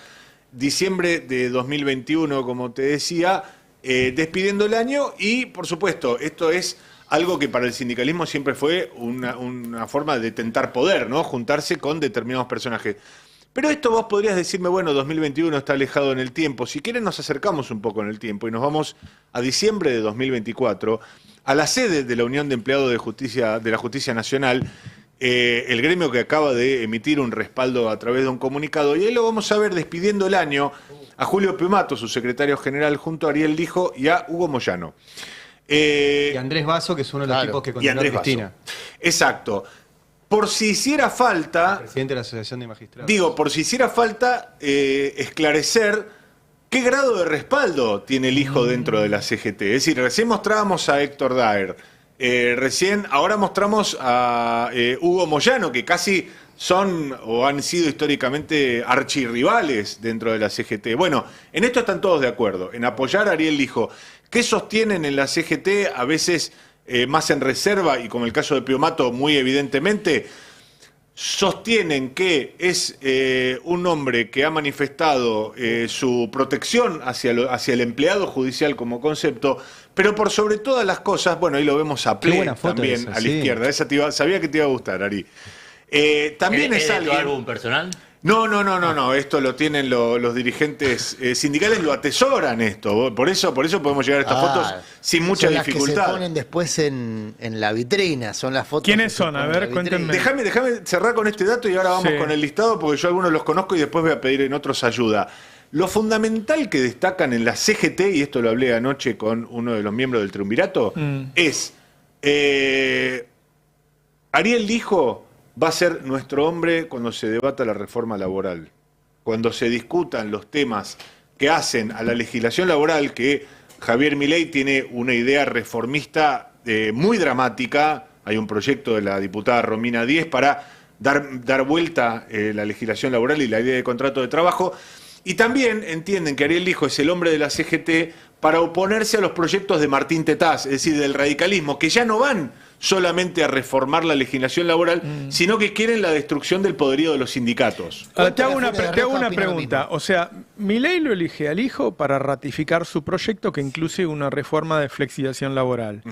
Diciembre de 2021, como te decía, despidiendo el año. Y, por supuesto, esto es algo que para el sindicalismo siempre fue una forma de tentar poder, ¿no? Juntarse con determinados personajes. Pero esto vos podrías decirme, bueno, 2021 está alejado en el tiempo. Si quieren nos acercamos un poco en el tiempo y nos vamos a diciembre de 2024, a la sede de la Unión de Empleados de la Justicia Nacional, el gremio que acaba de emitir un respaldo a través de un comunicado. Y ahí lo vamos a ver despidiendo el año a Julio Piumato, su secretario general, junto a Ariel Lijo y a Hugo Moyano. Y Andrés Vaso, que es uno de los Claro. tipos que Y condenó a Andrés Vaso. Cristina, Exacto. Por si hiciera falta, presidente de la Asociación de Magistrados. digo, por si hiciera falta esclarecer qué grado de respaldo tiene el hijo dentro de la CGT. Es decir, recién mostrábamos a Héctor Daer, ahora mostramos a Hugo Moyano, que casi son o han sido históricamente archirrivales dentro de la CGT. Bueno, en esto están todos de acuerdo, en apoyar a Ariel Lijo. ¿Qué sostienen en la CGT? A veces más en reserva, y como el caso de Piumato, muy evidentemente, sostienen que es un hombre que ha manifestado su protección hacia el empleado judicial como concepto, pero por sobre todas las cosas, bueno, ahí lo vemos a Qué Ple buena foto también esa, a la sí. izquierda. Sabía que te iba a gustar, Ari. También ¿Es es de tu alguien... álbum personal? No, esto lo tienen los dirigentes sindicales, lo atesoran esto. Por eso podemos llegar a estas fotos sin mucha son las que dificultad. se ponen después en la vitrina, son las fotos. ¿Quiénes que se son? A ponen ver, en la vitrina. cuéntenme. Déjame cerrar con este dato y ahora vamos Sí. con el listado, porque yo algunos los conozco y después voy a pedir en otros ayuda. Lo fundamental que destacan en la CGT, y esto lo hablé anoche con uno de los miembros del triunvirato, es Ariel Lijo va a ser nuestro hombre cuando se debata la reforma laboral, cuando se discutan los temas que hacen a la legislación laboral, que Javier Milei tiene una idea reformista muy dramática. Hay un proyecto de la diputada Romina Díez para dar vuelta la legislación laboral y la idea de contrato de trabajo. Y también entienden que Ariel Lijo es el hombre de la CGT para oponerse a los proyectos de Martín Tetaz, es decir, del radicalismo, que ya no van solamente a reformar la legislación laboral, sino que quieren la destrucción del poderío de los sindicatos. Ahora, te hago Cuenta una, la Furia de te hago Roja una opina lo pregunta. mismo. O sea, Milei lo elige al hijo para ratificar su proyecto que incluye una reforma de flexibilización laboral.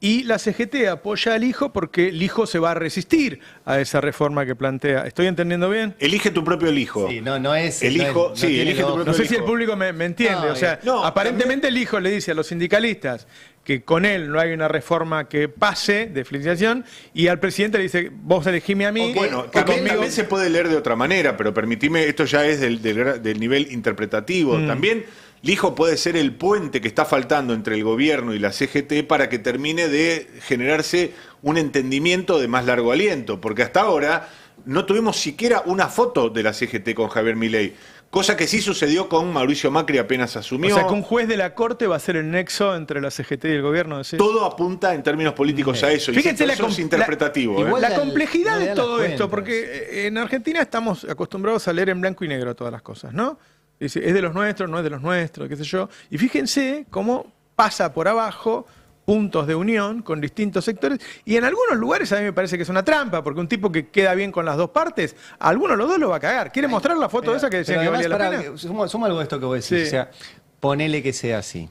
Y la CGT apoya al hijo porque el hijo se va a resistir a esa reforma que plantea. ¿Estoy entendiendo bien? Elige tu propio hijo. Sí, no es. El no es- hijo- no sí, tiene elige tu los- propio No sé si el hijo. público me entiende. No, o sea, no, aparentemente el hijo le dice a los sindicalistas que con él no hay una reforma que pase de flexibilización y al presidente le dice, vos elegime a mí. Bueno, que también se puede leer de otra manera, pero permitime, esto ya es del nivel interpretativo. También Lijo puede ser el puente que está faltando entre el gobierno y la CGT para que termine de generarse un entendimiento de más largo aliento, porque hasta ahora no tuvimos siquiera una foto de la CGT con Javier Milei, cosa que sí sucedió con Mauricio Macri apenas asumió. O sea, que un juez de la corte va a ser el nexo entre la CGT y el gobierno. ¿sí? Todo apunta en términos políticos a eso. Fíjense Insisto, eso es interpretativo. igual La la- complejidad no le de dan todo las esto, cuentas. porque en Argentina estamos acostumbrados a leer en blanco y negro todas las cosas, ¿no? Dice, es de los nuestros, no es de los nuestros, qué sé yo. Y fíjense cómo pasa por abajo puntos de unión con distintos sectores. Y en algunos lugares a mí me parece que es una trampa, porque un tipo que queda bien con las dos partes, a alguno de los dos lo va a cagar. ¿Quiere mostrar la foto de esa que decía Pero que valía además, la pará, pena? suma algo de esto que vos decís. Sí. O sea, ponele que sea así.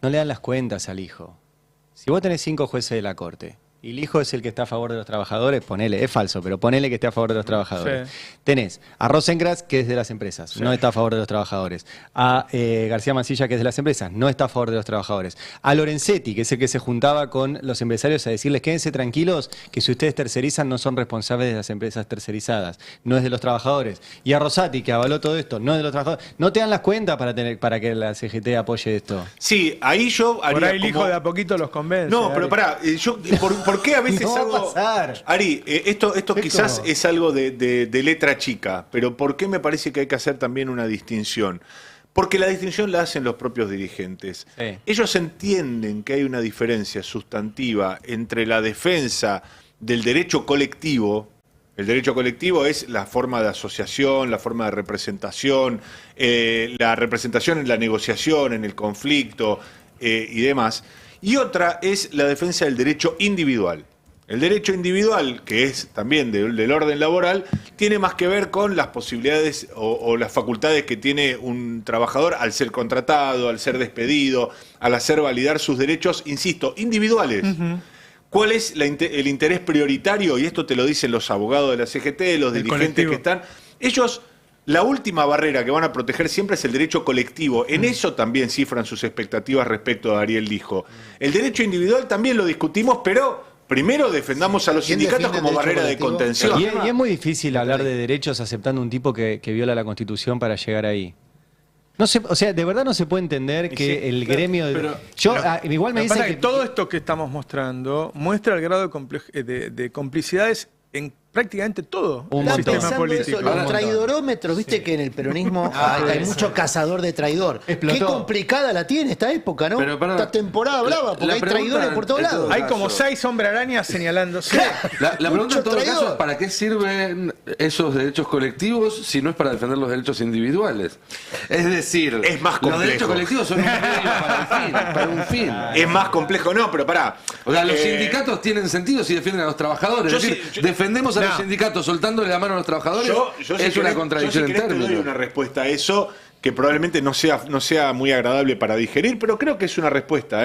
No le dan las cuentas al hijo. Si vos tenés 5 jueces de la corte Y Lijo es el que está a favor de los trabajadores, ponele, es falso, pero ponele que esté a favor de los trabajadores. Sí. Tenés a Rosencrantz, que es de las empresas, no está a favor de los trabajadores. A García Mansilla, que es de las empresas, no está a favor de los trabajadores. A Lorenzetti, que es el que se juntaba con los empresarios a decirles, quédense tranquilos, que si ustedes tercerizan no son responsables de las empresas tercerizadas, no es de los trabajadores. Y a Rosati, que avaló todo esto, no es de los trabajadores. No te dan las cuentas para que la CGT apoye esto. Sí, ahí yo haría Por ahí el como- hijo de a poquito los convence. No, Ari. pero pará, ¿por qué a veces No va a hago... pasar. Ari, esto quizás es algo de letra chica, pero ¿por qué me parece que hay que hacer también una distinción? Porque la distinción la hacen los propios dirigentes. Sí. Ellos entienden que hay una diferencia sustantiva entre la defensa del derecho colectivo. El derecho colectivo es la forma de asociación, la forma de representación, la representación en la negociación, en el conflicto y demás. Y otra es la defensa del derecho individual. El derecho individual, que es también del orden laboral, tiene más que ver con las posibilidades o las facultades que tiene un trabajador al ser contratado, al ser despedido, al hacer validar sus derechos, insisto, individuales. ¿Cuál es el interés prioritario? Y esto te lo dicen los abogados de la CGT, los El dirigentes colectivo. que están. Ellos, la última barrera que van a proteger siempre es el derecho colectivo. En eso también cifran sus expectativas respecto a Ariel Lijo. El derecho individual también lo discutimos, pero primero defendamos a los ¿Quién sindicatos defiende como el derecho barrera de colectivo? contención. Y es muy difícil hablar de derechos aceptando un tipo que viola la Constitución para llegar ahí. No sé, o sea, de verdad no se puede entender que Sí, el claro, gremio... pero- igual me Lo que dicen pasa que... es que todo esto que estamos mostrando muestra el grado de complicidades en prácticamente todo Un el Están montón. sistema pensando político. eso, los traidorómetros, viste que en el peronismo hay mucho cazador de traidor. Explotó. Qué complicada la tiene esta época, ¿no? Pero, pará, esta temporada brava, porque la hay pregunta traidores por todos en todo lados. Hay caso. como 6 hombres arañas señalándose. La pregunta Mucho en todo traidor. caso es ¿para qué sirven esos derechos colectivos si no es para defender los derechos individuales? Es decir, Es más los complejo. derechos colectivos son un medio para un fin. Es más complejo, no, pero pará. O sea, los sindicatos tienen sentido si defienden a los trabajadores. Yo Es decir, sí- yo- defendemos a los No. sindicatos soltándole la mano a los trabajadores. Yo es si una querés- contradicción yo si en querés te doy términos. una respuesta a eso que probablemente no sea muy agradable para digerir, pero creo que es una respuesta.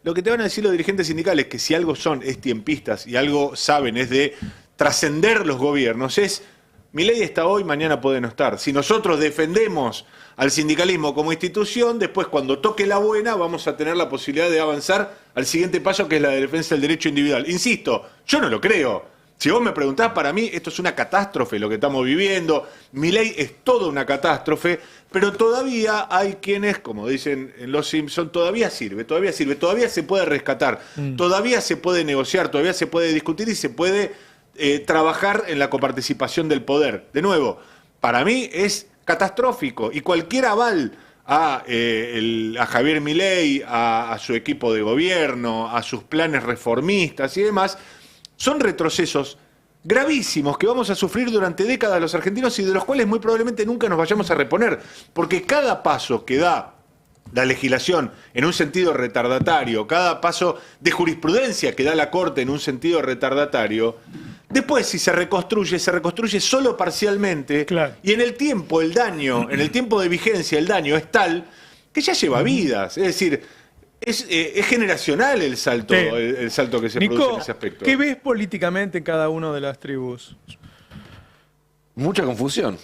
Lo que te van a decir los dirigentes sindicales, que si algo son es tiempistas y algo saben es de trascender los gobiernos, es Milei está hoy, mañana puede no estar. Si nosotros defendemos al sindicalismo como institución, después cuando toque la buena vamos a tener la posibilidad de avanzar al siguiente paso, que es la defensa del derecho individual. Insisto, yo no lo creo. Si vos me preguntás, para mí esto es una catástrofe lo que estamos viviendo. Milei es toda una catástrofe, pero todavía hay quienes, como dicen en Los Simpson, todavía sirve, todavía se puede rescatar, todavía se puede negociar, todavía se puede discutir y se puede trabajar en la coparticipación del poder. De nuevo, para mí es catastrófico y cualquier aval a Javier Milei, a su equipo de gobierno, a sus planes reformistas y demás, son retrocesos gravísimos que vamos a sufrir durante décadas los argentinos y de los cuales muy probablemente nunca nos vayamos a reponer, porque cada paso que da la legislación en un sentido retardatario, cada paso de jurisprudencia que da la Corte en un sentido retardatario, después si se reconstruye solo parcialmente, Claro. y en el tiempo el daño, en el tiempo de vigencia el daño es tal que ya lleva vidas, es decir, es generacional el salto, Sí. el salto que se produce Nico, en ese aspecto. ¿qué ves políticamente en cada una de las tribus? Mucha confusión.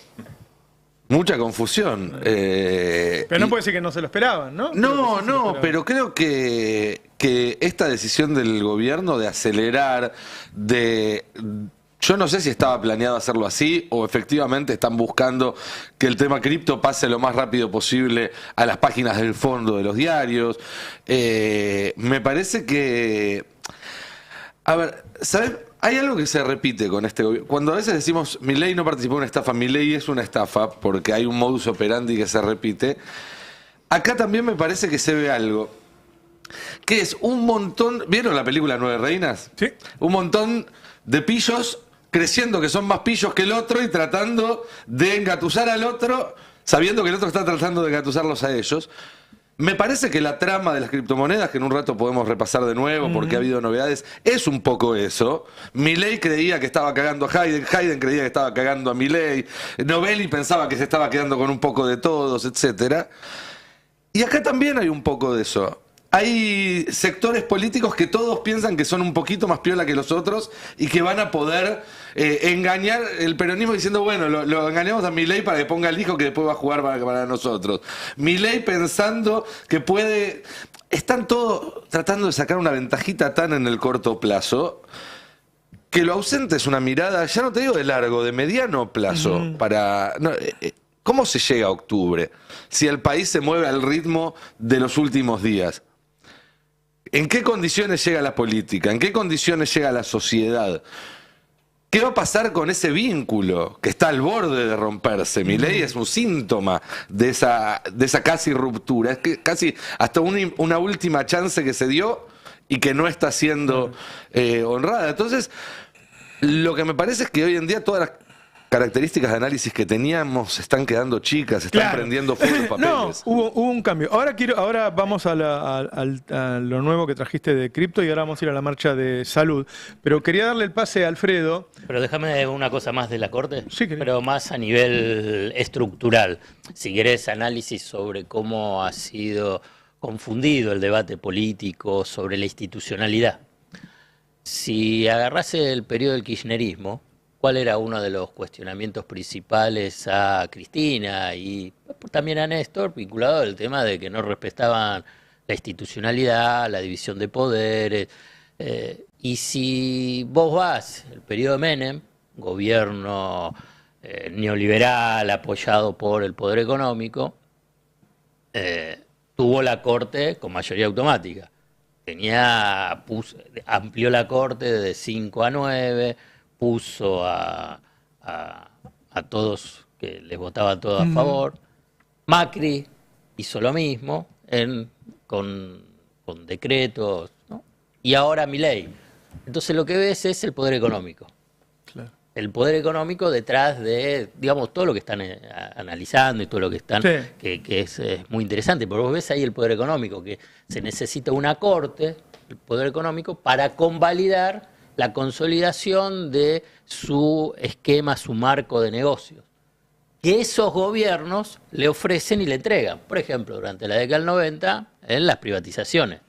Mucha confusión. Pero no puede ser que no se lo esperaban, ¿no? Creo que sí se lo esperaban. Pero creo que esta decisión del gobierno de acelerar, yo no sé si estaba planeado hacerlo así o efectivamente están buscando que el tema cripto pase lo más rápido posible a las páginas del fondo de los diarios. Me parece que... A ver, ¿sabes? Hay algo que se repite con este gobierno. Cuando a veces decimos Milei no participó en una estafa, Milei es una estafa porque hay un modus operandi que se repite. Acá también me parece que se ve algo. Que es un montón... ¿Vieron la película Nueve Reinas? Sí. Un montón de pillos creciendo que son más pillos que el otro y tratando de engatusar al otro, sabiendo que el otro está tratando de engatusarlos a ellos. Me parece que la trama de las criptomonedas, que en un rato podemos repasar de nuevo porque ha habido novedades, es un poco eso. Milei creía que estaba cagando a Hayden, Hayden creía que estaba cagando a Milei, Novelli pensaba que se estaba quedando con un poco de todos, etcétera. Y acá también hay un poco de eso. hay sectores políticos que todos piensan que son un poquito más piola que los otros y que van a poder engañar el peronismo diciendo, bueno, lo engañamos a Milei para que ponga al hijo que después va a jugar para nosotros. Milei pensando que puede... Están todos tratando de sacar una ventajita tan en el corto plazo que lo ausente es una mirada, ya no te digo de largo, de mediano plazo. Para ¿cómo se llega a octubre si el país se mueve al ritmo de los últimos días? ¿En qué condiciones llega la política? ¿En qué condiciones llega la sociedad? ¿Qué va a pasar con ese vínculo que está al borde de romperse? Milei es un síntoma de esa casi ruptura. Es que casi hasta una última chance que se dio y que no está siendo honrada. Entonces, lo que me parece es que hoy en día todas las características de análisis que teníamos están quedando chicas, están prendiendo fuego los papeles. No, hubo un cambio. Ahora vamos a lo nuevo que trajiste de cripto y ahora vamos a ir a la marcha de salud. Pero quería darle el pase a Alfredo. Pero déjame una cosa más de la Corte, Sí, querido. pero más a nivel estructural. Si querés análisis sobre cómo ha sido confundido el debate político sobre la institucionalidad. Si agarrase el periodo del kirchnerismo, ¿cuál era uno de los cuestionamientos principales a Cristina y también a Néstor, vinculado al tema de que no respetaban la institucionalidad, la división de poderes? Y si vos vas, el periodo de Menem, gobierno neoliberal apoyado por el poder económico, tuvo la Corte con mayoría automática. Amplió la Corte de 5 a 9, puso a todos, que les votaba todo a favor. Macri hizo lo mismo con decretos, ¿no? Y ahora Milei. Entonces lo que ves es el poder económico. Claro. El poder económico detrás de, digamos, todo lo que están analizando y todo lo que están, Sí. que es muy interesante. Porque vos ves ahí el poder económico, que se necesita una corte, el poder económico, para convalidar la consolidación de su esquema, su marco de negocios, que esos gobiernos le ofrecen y le entregan. Por ejemplo, durante la década del 90, en las privatizaciones.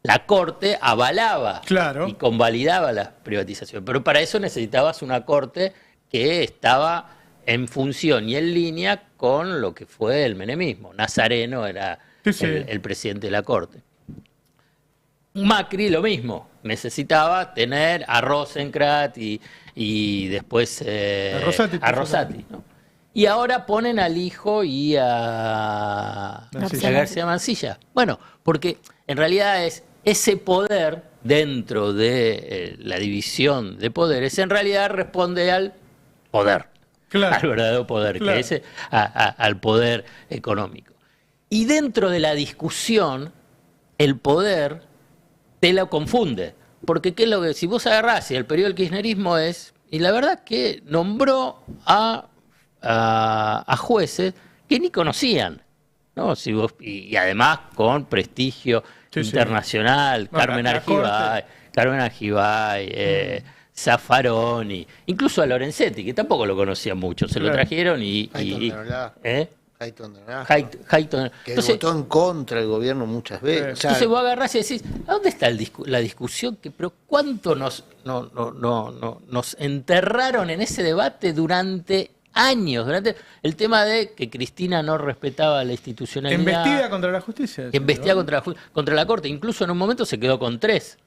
La Corte avalaba Claro. y convalidaba las privatizaciones, pero para eso necesitabas una Corte que estaba en función y en línea con lo que fue el menemismo. Nazareno era Sí. el presidente de la Corte. Macri lo mismo, necesitaba tener a Rosenkrantz y después A a Rosati, ¿no? Y ahora ponen al hijo y a García Mansilla. Bueno, porque en realidad es ese poder dentro de la división de poderes, en realidad responde al poder, Claro. al verdadero poder, Claro. que es al poder económico. Y dentro de la discusión, el poder te lo confunde. Porque ¿qué es lo que, si vos agarrás y el periodo del kirchnerismo y la verdad que nombró a jueces que ni conocían, ¿no? Si vos, y además con prestigio Sí, sí. internacional, Bueno, Carmen Argibay, Zaffaroni, incluso a Lorenzetti, que tampoco lo conocían mucho, se lo Claro. trajeron Hayton de Nolasco. ¿eh? Hayton de Nolasco, Hayton. que Entonces, votó en contra del gobierno muchas veces. O sea, entonces vos agarrás y decís, ¿a dónde está la discusión? Pero ¿cuánto nos enterraron en ese debate durante años? Durante el tema de que Cristina no respetaba la institucionalidad. Embestida contra la justicia. Embestida contra la Corte. Incluso en un momento se quedó con 3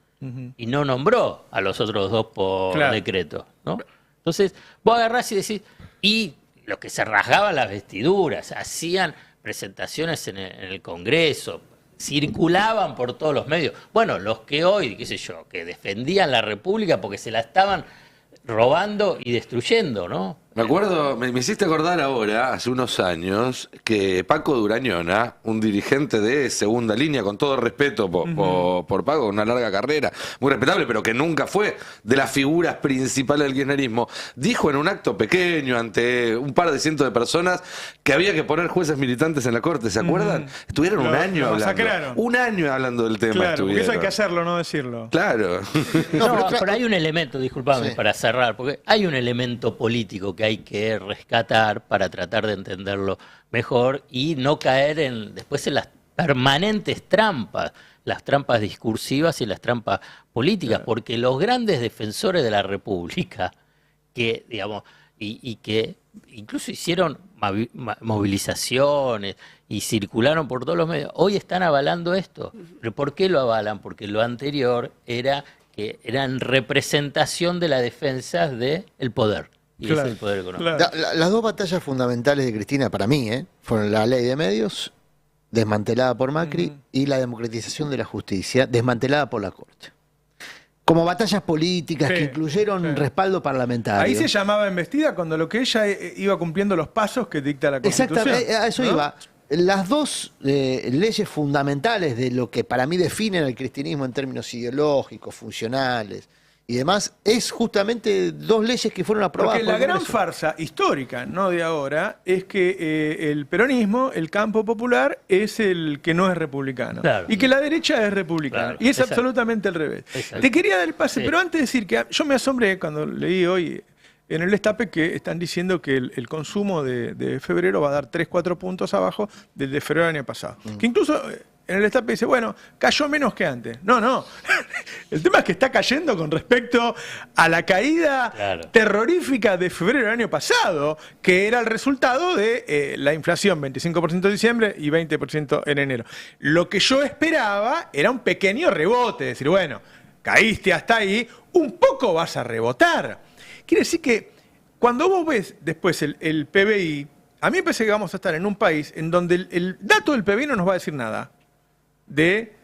y no nombró a los otros 2 por Claro. decreto, ¿no? Entonces, vos agarrás y decís, y los que se rasgaban las vestiduras, hacían presentaciones en el Congreso, circulaban por todos los medios. Bueno, los que hoy, qué sé yo, que defendían la República porque se la estaban robando y destruyendo, ¿no? Me acuerdo, me hiciste acordar ahora, hace unos años, que Paco Durañona, un dirigente de segunda línea, con todo respeto por Paco, una larga carrera, muy respetable, pero que nunca fue de las figuras principales del kirchnerismo, dijo en un acto pequeño ante un par de cientos de personas que había que poner jueces militantes en la Corte, ¿se acuerdan? Estuvieron un año lo hablando. masacraron. Un año hablando del tema. Claro, porque eso hay estuvieron. que hacerlo, no decirlo. Claro. No, pero pero hay un elemento, disculpame, Sí. para cerrar, porque hay un elemento político que hay que rescatar para tratar de entenderlo mejor y no caer después en las permanentes trampas, las trampas discursivas y las trampas políticas, porque los grandes defensores de la República, que, digamos, y que incluso hicieron movilizaciones y circularon por todos los medios, hoy están avalando esto. ¿Pero por qué lo avalan? Porque lo anterior era que eran representación de la defensa del poder. Y Claro, es el poder económico. claro. Las dos batallas fundamentales de Cristina, para mí, fueron la ley de medios, desmantelada por Macri, y la democratización de la justicia, desmantelada por la Corte. Como batallas políticas Sí, que incluyeron sí. respaldo parlamentario. Ahí se llamaba embestida cuando lo que ella iba cumpliendo los pasos que dicta la Constitución. Exactamente, a eso ¿no? iba. Las dos leyes fundamentales de lo que para mí definen al cristianismo en términos ideológicos, funcionales y demás, es justamente dos leyes que fueron aprobadas Porque por la el gran Congreso. farsa histórica, no de ahora, es que el peronismo, el campo popular, es el que no es republicano. Claro. Y que la derecha es republicana. Claro, y es exacto. absolutamente al revés. Exacto. Te quería dar el pase, Sí. pero antes de decir que yo me asombré cuando leí hoy en el Destape que están diciendo que el consumo de febrero va a dar 3-4 puntos abajo del de febrero del año pasado. Que incluso en el Destape dice, bueno, cayó menos que antes. No. El tema es que está cayendo con respecto a la caída Claro. terrorífica de febrero del año pasado, que era el resultado de la inflación, 25% en diciembre y 20% en enero. Lo que yo esperaba era un pequeño rebote, decir, bueno, caíste hasta ahí, un poco vas a rebotar. Quiere decir que cuando vos ves después el PBI, a mí me parece que vamos a estar en un país en donde el dato del PBI no nos va a decir nada de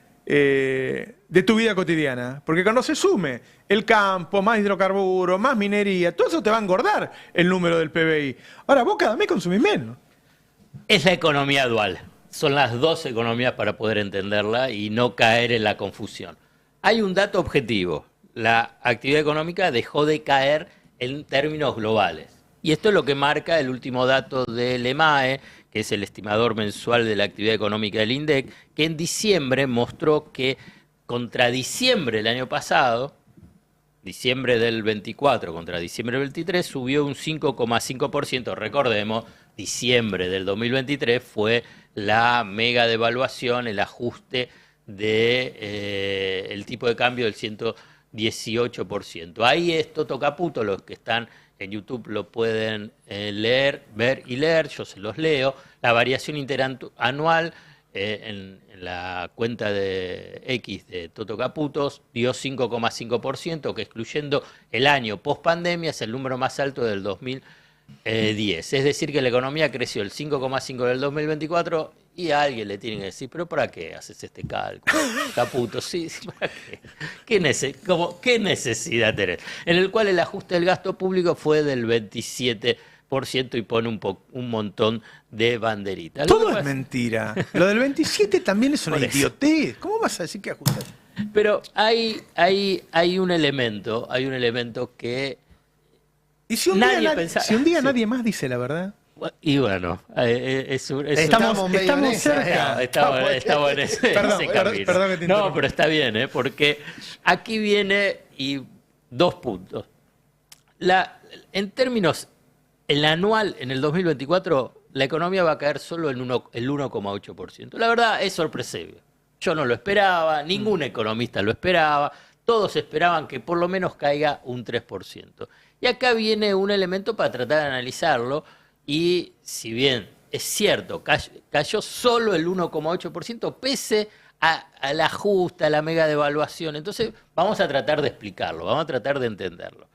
tu vida cotidiana. Porque cuando se sume el campo, más hidrocarburos, más minería, todo eso te va a engordar el número del PBI. Ahora, vos cada mes consumís menos. Es la economía dual. Son las dos economías para poder entenderla y no caer en la confusión. Hay un dato objetivo. La actividad económica dejó de caer en términos globales. Y esto es lo que marca el último dato del EMAE, que es el estimador mensual de la actividad económica del INDEC, que en diciembre mostró que contra diciembre del año pasado, diciembre del 24 contra diciembre del 23, subió un 5,5%. Recordemos, diciembre del 2023 fue la mega devaluación, el ajuste del tipo de cambio del 118%. Ahí es Toto Caputo, los que están en YouTube lo pueden leer, ver y leer, yo se los leo. La variación interanual en la cuenta de X de Toto Caputos dio 5,5%, que excluyendo el año post-pandemia es el número más alto del 2010. Es decir, que la economía creció el 5,5% del 2024 y a alguien le tienen que decir, ¿pero para qué haces este cálculo? Caputo, sí, ¿para qué? ¿Qué necesidad tenés? En el cual el ajuste del gasto público fue del 27% y pone un montón de banderitas. Todo es mentira. Lo del 27 también es una Por eso. idiotez. ¿Cómo vas a decir que ajustas? Pero hay un elemento que ¿Y si un Nadie día, pensaba- si un día Sí. nadie más dice la verdad? y bueno, Estamos medio en esa, cerca. estamos en ese, Perdón, ese camino. perdón que te No, interrumpa. pero está bien, porque aquí viene y 2 puntos. En términos, el anual en el 2024, la economía va a caer solo el 1,8%. La verdad es sorpresivo. Yo no lo esperaba, ningún economista lo esperaba, todos esperaban que por lo menos caiga un 3%. Y acá viene un elemento para tratar de analizarlo, y si bien es cierto, cayó solo el 1,8% pese al ajuste, a la mega devaluación. Entonces vamos a tratar de explicarlo, vamos a tratar de entenderlo.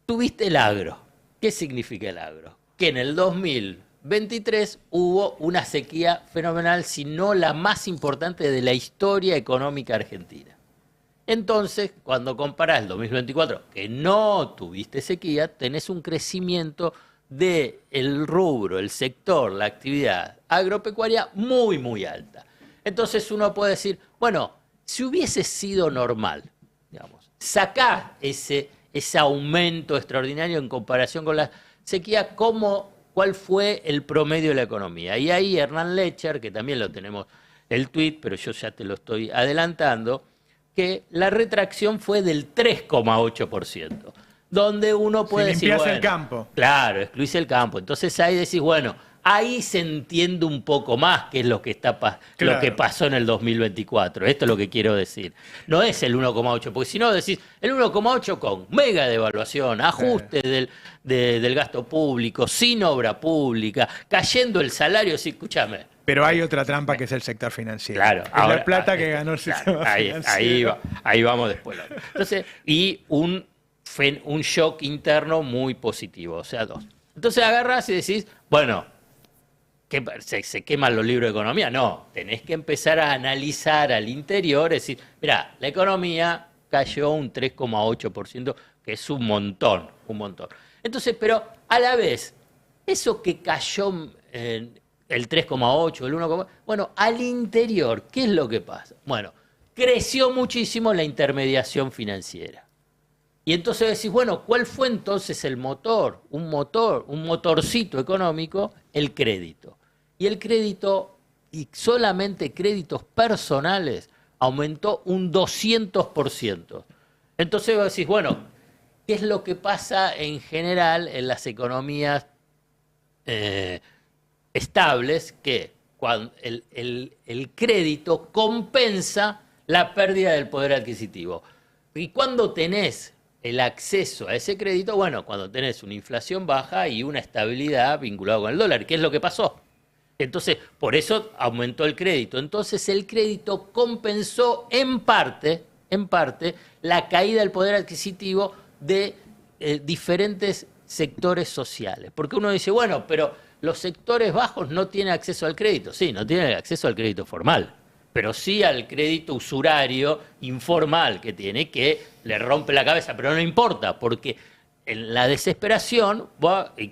Tuviste el agro. ¿Qué significa el agro? Que en el 2023 hubo una sequía fenomenal, si no la más importante de la historia económica argentina. Entonces, cuando comparás el 2024, que no tuviste sequía, tenés un crecimiento del rubro, el sector, la actividad agropecuaria muy, muy alta. Entonces uno puede decir, bueno, si hubiese sido normal, digamos, sacá ese aumento extraordinario en comparación con la sequía, ¿cuál fue el promedio de la economía? Y ahí Hernán Lecher, que también lo tenemos el tuit, pero yo ya te lo estoy adelantando, que la retracción fue del 3,8%, donde uno puede Si decir, limpiás bueno, el campo. Claro, excluís el campo. Entonces ahí decís, bueno, ahí se entiende un poco más qué es lo que, lo que pasó en el 2024. Esto es lo que quiero decir. No es el 1,8, porque si no decís el 1,8 con mega devaluación, ajuste del gasto público, sin obra pública, cayendo el salario, sí, escúchame. Pero hay otra trampa que es el sector financiero. Claro, es ahora, la plata que ganó el sistema financiero. Ahí vamos después. Entonces, y un shock interno muy positivo, o sea, dos. Entonces agarrás y decís, bueno, ¿se queman los libros de economía? No, tenés que empezar a analizar al interior, es decir, mira, la economía cayó un 3,8%, que es un montón, un montón. Entonces, pero a la vez, eso que cayó el 3,8, el 1,8, bueno, al interior, ¿qué es lo que pasa? Bueno, creció muchísimo la intermediación financiera. Y entonces decís, bueno, ¿cuál fue entonces el motor? Un motorcito económico, el crédito. Y el crédito, y solamente créditos personales, aumentó un 200%. Entonces vos decís, bueno, ¿qué es lo que pasa en general en las economías estables? Que cuando el crédito compensa la pérdida del poder adquisitivo. Y cuando tenés el acceso a ese crédito, bueno, cuando tenés una inflación baja y una estabilidad vinculada con el dólar, ¿qué es lo que pasó? Entonces, por eso aumentó el crédito. Entonces, el crédito compensó en parte la caída del poder adquisitivo de diferentes sectores sociales. Porque uno dice, bueno, pero los sectores bajos no tienen acceso al crédito. Sí, no tienen acceso al crédito formal, pero sí al crédito usurario informal que le rompe la cabeza, pero no importa, porque en la desesperación,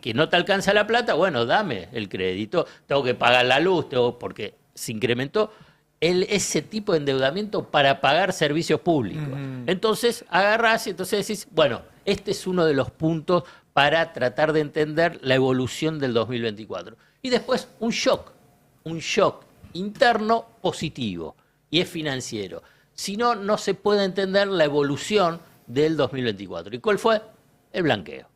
que no te alcanza la plata, bueno, dame el crédito, tengo que pagar la luz, porque se incrementó ese tipo de endeudamiento para pagar servicios públicos. Entonces agarrás y entonces decís, bueno, este es uno de los puntos para tratar de entender la evolución del 2024. Y después un shock interno positivo, y es financiero. Si no, no se puede entender la evolución del 2024. ¿Y cuál fue? El blanqueo.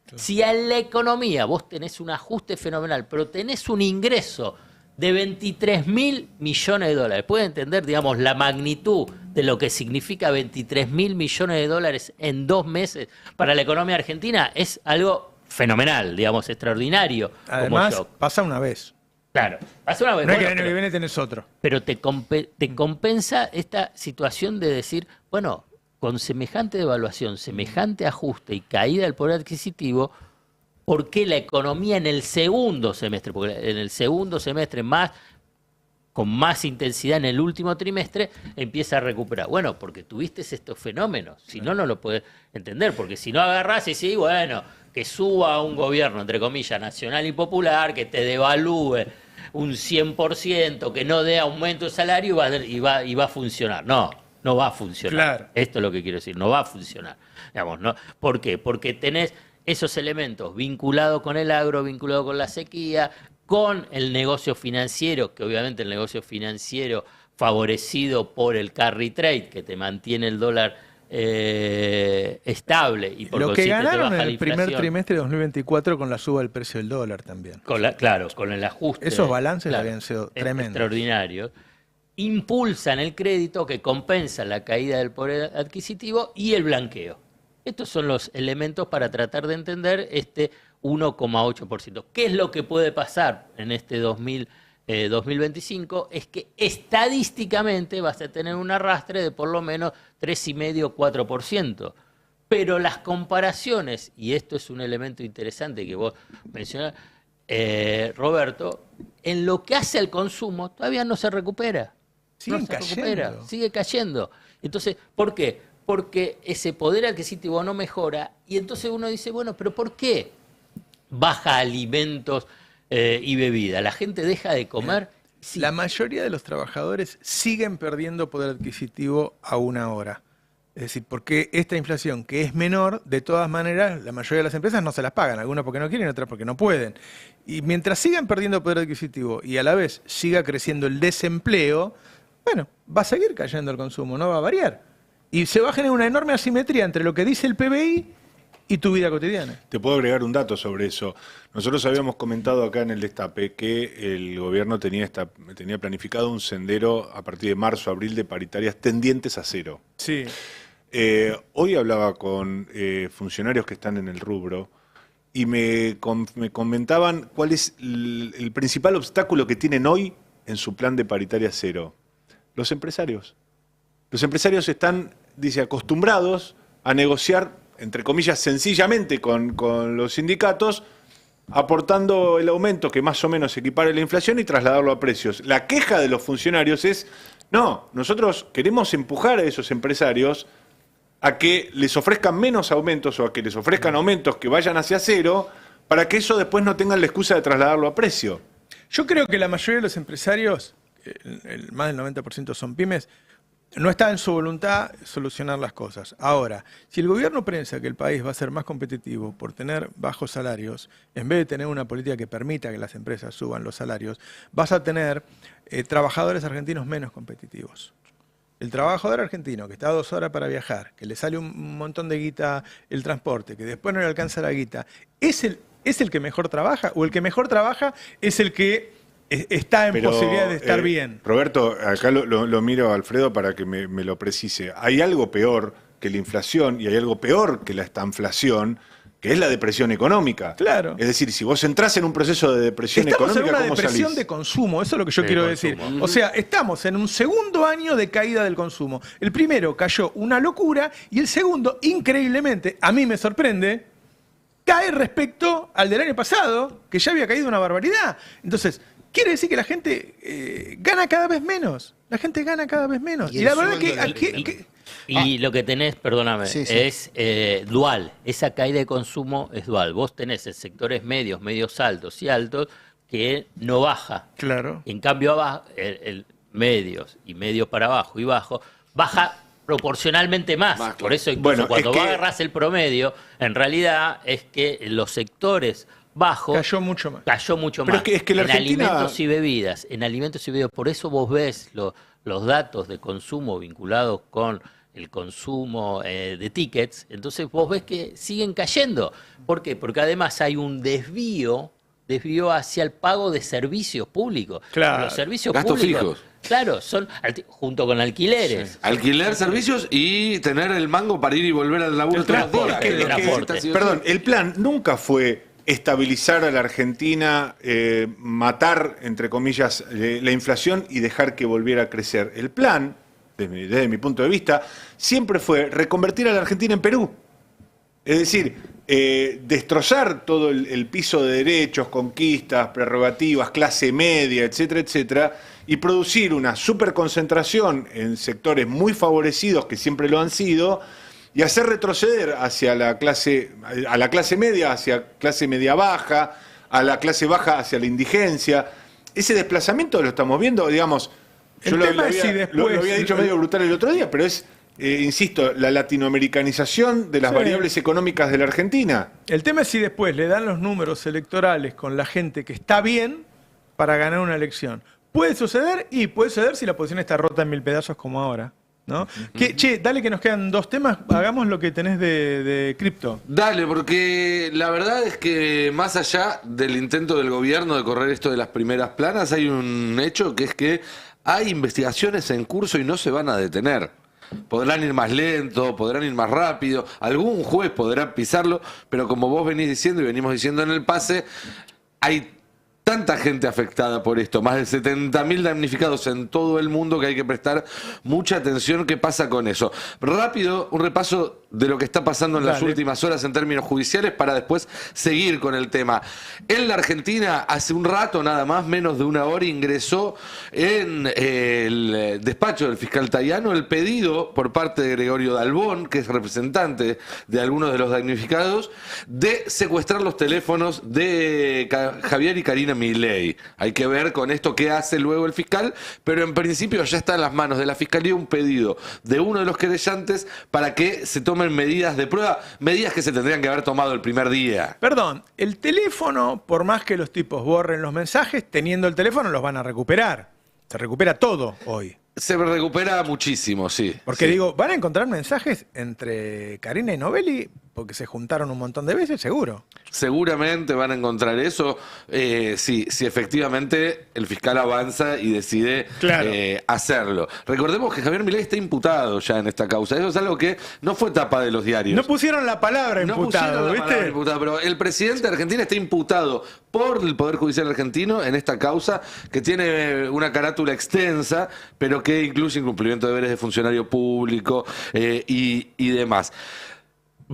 Claro. Si en la economía vos tenés un ajuste fenomenal, pero tenés un ingreso de 23.000 millones de dólares, ¿puede entender, digamos, la magnitud de lo que significa 23.000 millones de dólares en 2 meses para la economía argentina? Es algo fenomenal, digamos, extraordinario. Además, como shock. Pasa una vez. Claro, pasa una vez. No es que el año que viene tenés otro. Pero te compensa esta situación de decir, bueno, con semejante devaluación, semejante ajuste y caída del poder adquisitivo, ¿por qué la economía en el segundo semestre, porque en el segundo semestre con más intensidad en el último trimestre, empieza a recuperar? Bueno, porque tuviste estos fenómenos, si no, no lo puedes entender, porque si no agarrás y decís, bueno, que suba un gobierno, entre comillas, nacional y popular, que te devalúe un 100%, que no dé aumento de salario y va a funcionar. No va a funcionar. Claro. Esto es lo que quiero decir, no va a funcionar. Digamos, ¿no? ¿Por qué? Porque tenés esos elementos vinculados con el agro, vinculados con la sequía, con el negocio financiero, que obviamente el negocio financiero favorecido por el carry trade, que te mantiene el dólar estable y por lo que ganaron te baja en el primer trimestre de 2024 con la suba del precio del dólar también. Claro, con el ajuste. Esos balances habían sido tremendos. Extraordinarios. Impulsan el crédito que compensa la caída del poder adquisitivo y el blanqueo. Estos son los elementos para tratar de entender este 1,8%. ¿Qué es lo que puede pasar en este 2025? Es que estadísticamente vas a tener un arrastre de por lo menos 3,5-4%. Pero las comparaciones, y esto es un elemento interesante que vos mencionás, Roberto, en lo que hace al consumo todavía no se recupera. Sigue cayendo. Entonces, ¿por qué? Porque ese poder adquisitivo no mejora y entonces uno dice, bueno, ¿pero por qué baja alimentos y bebida? ¿La gente deja de comer? Sí. La mayoría de los trabajadores siguen perdiendo poder adquisitivo a una hora. Es decir, porque esta inflación, que es menor, de todas maneras, la mayoría de las empresas no se las pagan, algunas porque no quieren, otras porque no pueden. Y mientras sigan perdiendo poder adquisitivo y a la vez siga creciendo el desempleo, bueno, va a seguir cayendo el consumo, no va a variar. Y se va a generar una enorme asimetría entre lo que dice el PBI y tu vida cotidiana. Te puedo agregar un dato sobre eso. Nosotros habíamos comentado acá en el Destape que el gobierno tenía planificado un sendero a partir de marzo, abril de paritarias tendientes a cero. Sí. Hoy hablaba con funcionarios que están en el rubro y me comentaban cuál es el principal obstáculo que tienen hoy en su plan de paritaria cero. Los empresarios. Los empresarios están, dice, acostumbrados a negociar, entre comillas, sencillamente con los sindicatos, aportando el aumento que más o menos equipare la inflación y trasladarlo a precios. La queja de los funcionarios es, no, nosotros queremos empujar a esos empresarios a que les ofrezcan menos aumentos o a que les ofrezcan aumentos que vayan hacia cero para que eso después no tengan la excusa de trasladarlo a precio. Yo creo que la mayoría de los empresarios, más del 90% son pymes, no está en su voluntad solucionar las cosas. Ahora, si el gobierno piensa que el país va a ser más competitivo por tener bajos salarios, en vez de tener una política que permita que las empresas suban los salarios, vas a tener trabajadores argentinos menos competitivos. El trabajador argentino que está 2 horas para viajar, que le sale un montón de guita el transporte, que después no le alcanza la guita, ¿es el que mejor trabaja? ¿O el que mejor trabaja es el que está en posibilidad de estar bien? Roberto, acá lo miro a Alfredo para que me lo precise. Hay algo peor que la inflación y hay algo peor que la estanflación, que es la depresión económica. Claro. Es decir, si vos entrás en un proceso de depresión económica, ¿cómo salís? Estamos en una depresión de consumo, eso es lo que yo quiero decir. O sea, estamos en un segundo año de caída del consumo. El primero cayó una locura y el segundo, increíblemente, a mí me sorprende, cae respecto al del año pasado, que ya había caído una barbaridad. Entonces, quiere decir que la gente gana cada vez menos. La gente gana cada vez menos. Y la verdad que... Y lo que tenés, perdóname, Sí. es dual. Esa caída de consumo es dual. Vos tenés en sectores medios, medios altos y altos, que no baja. Claro. En cambio, el medios y medios para abajo y bajo, baja proporcionalmente más. Más, claro. Por eso, incluso Bueno, cuando es que- vos agarrás el promedio, en realidad es que los sectores bajos Cayó mucho más. cayó mucho Pero más. es que la en Argentina- alimentos y bebidas, por eso vos ves los datos de consumo vinculados con el consumo de tickets, entonces vos ves que siguen cayendo. ¿Por qué? Porque además hay un desvío hacia el pago de servicios públicos. Claro. Los servicios Gastos públicos, fijos. claro, son junto con alquileres. Alquiler servicios y tener el mango para ir y volver al laburo El todos los días. transporte, Que es lo que transporte. necesita sí o sí. Perdón, el plan nunca fue estabilizar a la Argentina, matar, entre comillas, la inflación y dejar que volviera a crecer. El plan, desde mi punto de vista, siempre fue reconvertir a la Argentina en Perú. Es decir, destrozar todo el piso de derechos, conquistas, prerrogativas, clase media, etcétera, etcétera, y producir una superconcentración en sectores muy favorecidos, que siempre lo han sido, y hacer retroceder hacia a la clase media, hacia clase media baja, a la clase baja hacia la indigencia. Ese desplazamiento lo estamos viendo, digamos, El yo lo tema es había, si después- lo había dicho medio brutal el otro día, pero es, insisto, la latinoamericanización de las Sí. variables económicas de la Argentina. El tema es si después le dan los números electorales con la gente que está bien para ganar una elección. Puede suceder y puede suceder si la oposición está rota en 1000 pedazos como ahora. ¿No? Che, dale que nos quedan 2 temas, hagamos lo que tenés de cripto. Dale, porque la verdad es que más allá del intento del gobierno de correr esto de las primeras planas, hay un hecho que es que hay investigaciones en curso y no se van a detener. Podrán ir más lento, podrán ir más rápido, algún juez podrá pisarlo, pero como vos venís diciendo y venimos diciendo en el pase, hay tanta gente afectada por esto, más de 70.000 damnificados en todo el mundo, que hay que prestar mucha atención qué pasa con eso. Rápido, un repaso de lo que está pasando en las Dale. últimas horas en términos judiciales para después seguir con el tema. En la Argentina, hace un rato, nada más, menos de una hora, ingresó en el despacho del fiscal Tayano el pedido por parte de Gregorio Dalbón, que es representante de algunos de los damnificados, de secuestrar los teléfonos de Javier y Karina Milei. Hay que ver con esto qué hace luego el fiscal, pero en principio ya está en las manos de la Fiscalía un pedido de uno de los querellantes para que se tomen medidas de prueba, medidas que se tendrían que haber tomado el primer día. Perdón, el teléfono, por más que los tipos borren los mensajes, teniendo el teléfono los van a recuperar. Se recupera todo hoy. Se recupera muchísimo, sí. Porque sí. digo, van a encontrar mensajes entre Karina y Novelli porque se juntaron un montón de veces, seguro. Seguramente van a encontrar eso si efectivamente el fiscal avanza y decide Claro. hacerlo. Recordemos que Javier Milei está imputado ya en esta causa. Eso es algo que no fue tapa de los diarios. No pusieron la palabra No imputado, pusieron la ¿viste? palabra imputado, pero el presidente de Argentina está imputado por el Poder Judicial argentino en esta causa que tiene una carátula extensa, pero que incluye incumplimiento de deberes de funcionario público y demás.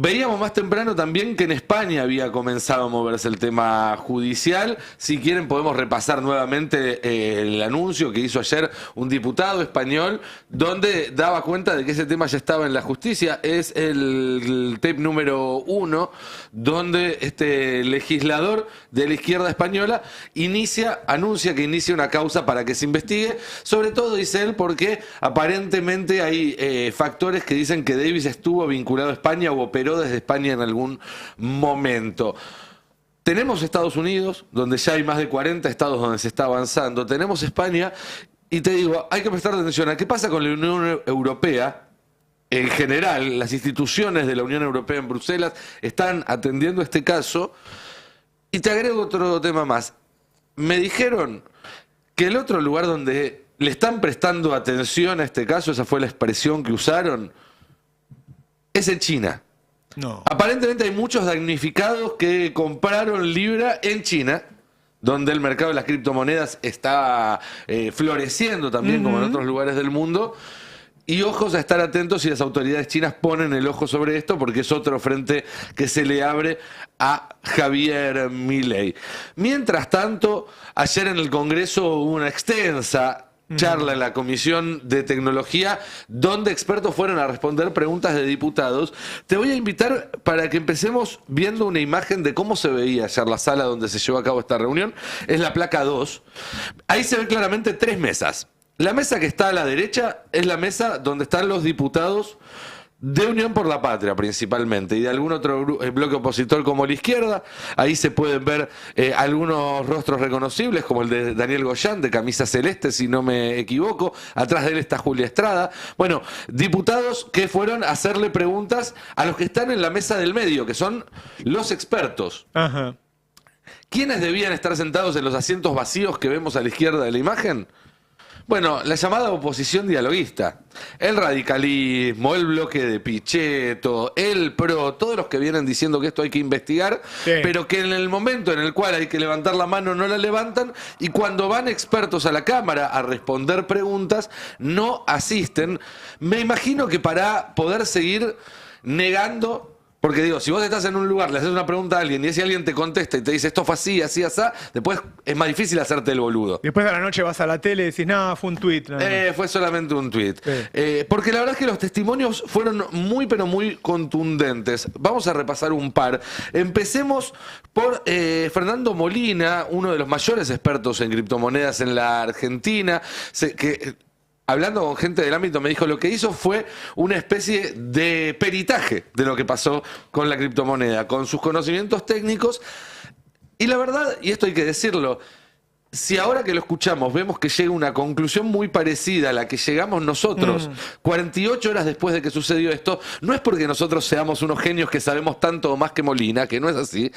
Veíamos más temprano también que en España había comenzado a moverse el tema judicial. Si quieren podemos repasar nuevamente el anuncio que hizo ayer un diputado español donde daba cuenta de que ese tema ya estaba en la justicia. Es el tape número 1 donde este legislador de la izquierda española anuncia que inicia una causa para que se investigue. Sobre todo, dice él, porque aparentemente hay factores que dicen que Davis estuvo vinculado a España o operó desde España en algún momento. Tenemos Estados Unidos, donde ya hay más de 40 estados donde se está avanzando. Tenemos España, y te digo, hay que prestar atención a qué pasa con la Unión Europea. En general, las instituciones de la Unión Europea en Bruselas están atendiendo este caso. Y te agrego otro tema más. Me dijeron que el otro lugar donde le están prestando atención a este caso, esa fue la expresión que usaron, es en China. No. Aparentemente hay muchos damnificados que compraron Libra en China, donde el mercado de las criptomonedas está floreciendo también, como en otros lugares del mundo. Y ojos a estar atentos si las autoridades chinas ponen el ojo sobre esto, porque es otro frente que se le abre a Javier Milei. Mientras tanto, ayer en el Congreso hubo una extensa charla en la Comisión de Tecnología, donde expertos fueron a responder preguntas de diputados. Te voy a invitar para que empecemos viendo una imagen de cómo se veía ayer la sala donde se llevó a cabo esta reunión. Es la placa 2. Ahí se ven claramente 3 mesas. La mesa que está a la derecha es la mesa donde están los diputados de Unión por la Patria principalmente y de algún otro bloque opositor como la izquierda. Ahí se pueden ver algunos rostros reconocibles como el de Daniel Goyán, de camisa celeste si no me equivoco. Atrás de él está Julia Estrada. Bueno, diputados que fueron a hacerle preguntas a los que están en la mesa del medio, que son los expertos. Ajá. ¿Quiénes debían estar sentados en los asientos vacíos que vemos a la izquierda de la imagen? Bueno, la llamada oposición dialoguista, el radicalismo, el bloque de Pichetto, el PRO, todos los que vienen diciendo que esto hay que investigar, Sí. pero que en el momento en el cual hay que levantar la mano no la levantan, y cuando van expertos a la Cámara a responder preguntas no asisten. Me imagino que para poder seguir negando. Porque digo, si vos estás en un lugar, le haces una pregunta a alguien y ese alguien te contesta y te dice esto fue así, así, así, después es más difícil hacerte el boludo. Después de la noche vas a la tele y decís, no, fue un tuit. Fue solamente un tuit. Sí. Porque la verdad es que los testimonios fueron muy, pero muy contundentes. Vamos a repasar un par. Empecemos por Fernando Molina, uno de los mayores expertos en criptomonedas en la Argentina, hablando con gente del ámbito, me dijo lo que hizo fue una especie de peritaje de lo que pasó con la criptomoneda, con sus conocimientos técnicos. Y la verdad, y esto hay que decirlo, si ahora que lo escuchamos vemos que llega una conclusión muy parecida a la que llegamos nosotros 48 horas después de que sucedió esto, no es porque nosotros seamos unos genios que sabemos tanto o más que Molina, que no es así,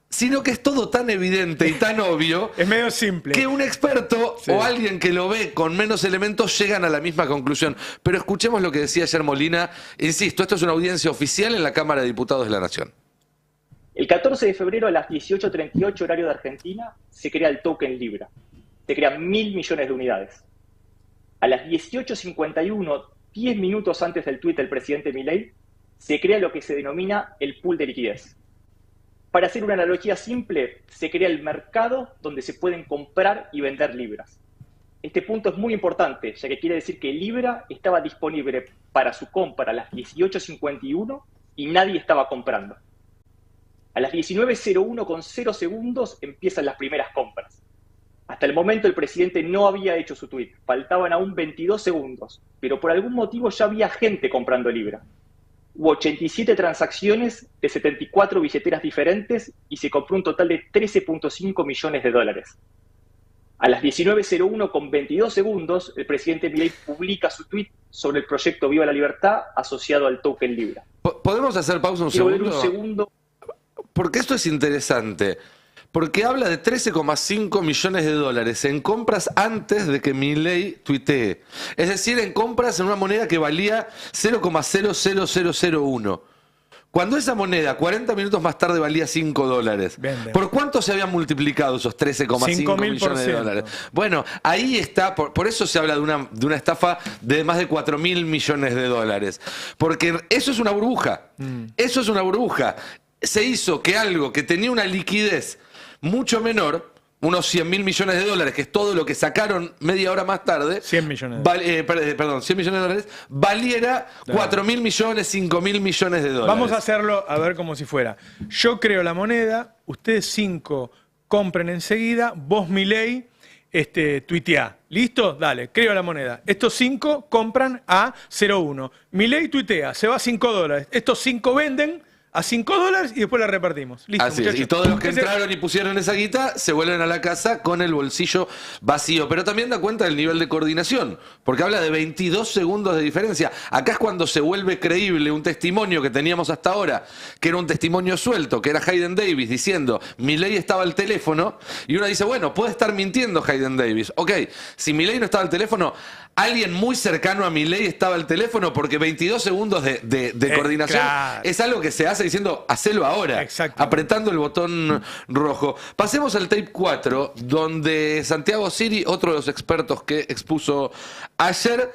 sino que es todo tan evidente y tan obvio Es medio simple. que un experto Sí. o alguien que lo ve con menos elementos llegan a la misma conclusión. Pero escuchemos lo que decía ayer Molina. Insisto, esto es una audiencia oficial en la Cámara de Diputados de la Nación. El 14 de febrero a las 18:38 horario de Argentina se crea el token Libra. Se crean 1.000 millones de unidades. A las 18:51, 10 minutos antes del tuit del presidente Milei, se crea lo que se denomina el pool de liquidez. Para hacer una analogía simple, se crea el mercado donde se pueden comprar y vender libras. Este punto es muy importante, ya que quiere decir que Libra estaba disponible para su compra a las 18:51 y nadie estaba comprando. A las 19:01 con 0 segundos empiezan las primeras compras. Hasta el momento el presidente no había hecho su tuit, faltaban aún 22 segundos, pero por algún motivo ya había gente comprando Libra. Hubo 87 transacciones de 74 billeteras diferentes y se compró un total de 13.5 millones de dólares. A las 19:01 con 22 segundos, el presidente Milei publica su tuit sobre el proyecto Viva la Libertad asociado al token Libra. ¿Podemos hacer pausa un Quiero volver segundo? un segundo. Porque esto es interesante. Porque habla de 13,5 millones de dólares en compras antes de que Milei tuitee. Es decir, en compras en una moneda que valía 0,00001. Cuando esa moneda 40 minutos más tarde valía $5, Vende. ¿por cuánto se habían multiplicado esos 13,5 millones de dólares? Bueno, ahí está, por eso se habla de una estafa de más de 4.000 millones de dólares. Porque eso es una burbuja. Eso es una burbuja. Se hizo que algo que tenía una liquidez mucho menor, unos 100.000 millones de dólares, que es todo lo que sacaron media hora más tarde. 100 millones. 100 millones de dólares, valiera 4.000 millones, 5.000 millones de dólares. Vamos a hacerlo a ver como si fuera. Yo creo la moneda, ustedes 5 compren enseguida, vos Milei tuitea. ¿Listo? Dale, creo la moneda. Estos 5 compran a 0,1. Milei tuitea, se va a $5. Estos 5 venden a $5 y después la repartimos. Listo, Así es, muchachos. y todos los que Ese- entraron y pusieron esa guita se vuelven a la casa con el bolsillo vacío. Pero también da cuenta del nivel de coordinación, porque habla de 22 segundos de diferencia. Acá es cuando se vuelve creíble un testimonio que teníamos hasta ahora, que era un testimonio suelto, que era Hayden Davis diciendo, Milei estaba al teléfono, y uno dice, bueno, puede estar mintiendo Hayden Davis. Ok, si Milei no estaba al teléfono, alguien muy cercano a Milei estaba al teléfono, porque 22 segundos de coordinación claro. es algo que se hace diciendo, hacelo ahora, Exacto. apretando el botón rojo. Pasemos al tape 4, donde Santiago Siri, otro de los expertos que expuso ayer,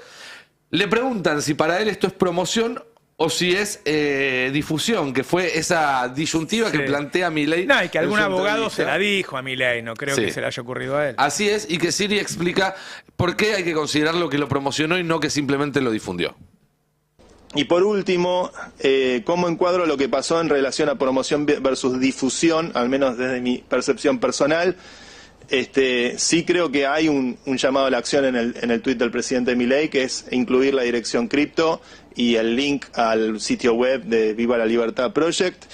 le preguntan si para él esto es promoción o si es difusión, que fue esa disyuntiva que Sí. plantea Milei. No, y que en algún su abogado se entrevista. la dijo a Milei, no creo Sí. que se le haya ocurrido a él. Así es, y que Siri explica por qué hay que considerarlo que lo promocionó y no que simplemente lo difundió. Y por último, ¿cómo encuadro lo que pasó en relación a promoción versus difusión, al menos desde mi percepción personal? Sí creo que hay un llamado a la acción en el tuit del presidente Milei, que es incluir la dirección cripto y el link al sitio web de Viva la Libertad Project.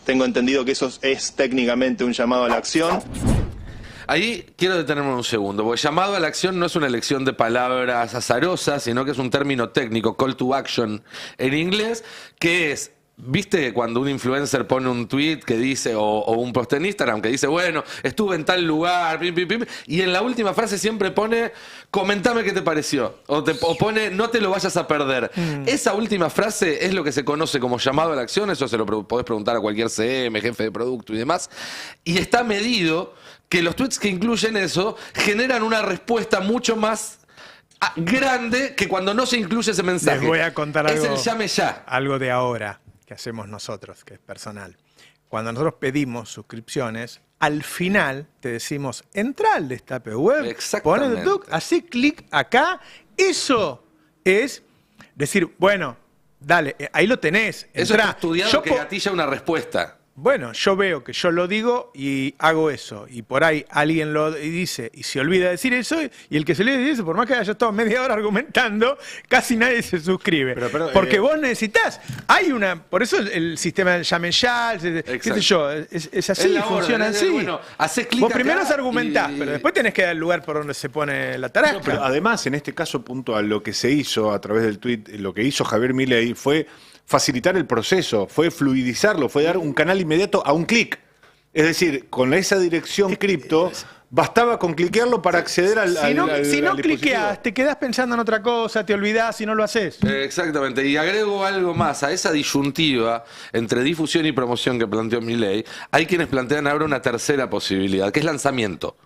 Tengo entendido que eso es técnicamente un llamado a la acción. Ahí quiero detenerme un segundo, porque llamado a la acción no es una elección de palabras azarosas, sino que es un término técnico, call to action en inglés, que es, ¿viste cuando un influencer pone un tweet que dice, o un post en Instagram que dice, bueno, estuve en tal lugar, pim, pim, pim, y en la última frase siempre pone, comentame qué te pareció, o pone, no te lo vayas a perder. Esa última frase es lo que se conoce como llamado a la acción, eso se lo podés preguntar a cualquier CM, jefe de producto y demás, y está medido que los tweets que incluyen eso generan una respuesta mucho más grande que cuando no se incluye ese mensaje. Les voy a contar algo. Es el llame ya. Algo de ahora que hacemos nosotros, que es personal. Cuando nosotros pedimos suscripciones, al final te decimos, entra al Destape Web, Exactamente. pon el así clic acá. Eso es decir, bueno, dale, ahí lo tenés. Eso entrá. está estudiado Yo que gatilla una respuesta. Bueno, yo veo que yo lo digo y hago eso. Y por ahí alguien lo dice y se olvida de decir eso. Y el que se olvida de decir eso, por más que haya estado media hora argumentando, casi nadie se suscribe. Pero, porque vos necesitas. Hay una. Por eso el sistema del llame ya, qué sé yo, es así, Es la funciona orden, así. bueno, hacés clic vos primero acá argumentás, y- pero después tenés que dar el lugar por donde se pone la tarasca. No, pero además, en este caso puntual, lo que se hizo a través del tuit, lo que hizo Javier Milei fue facilitar el proceso, fue fluidizarlo, fue dar un canal inmediato a un clic. Es decir, con esa dirección cripto, bastaba con cliquearlo para acceder al si no, al si no dispositivo. cliqueás, te quedás pensando en otra cosa, te olvidás y no lo haces. Exactamente, y agrego algo más, a esa disyuntiva entre difusión y promoción que planteó Milei, hay quienes plantean ahora una tercera posibilidad, que es lanzamiento.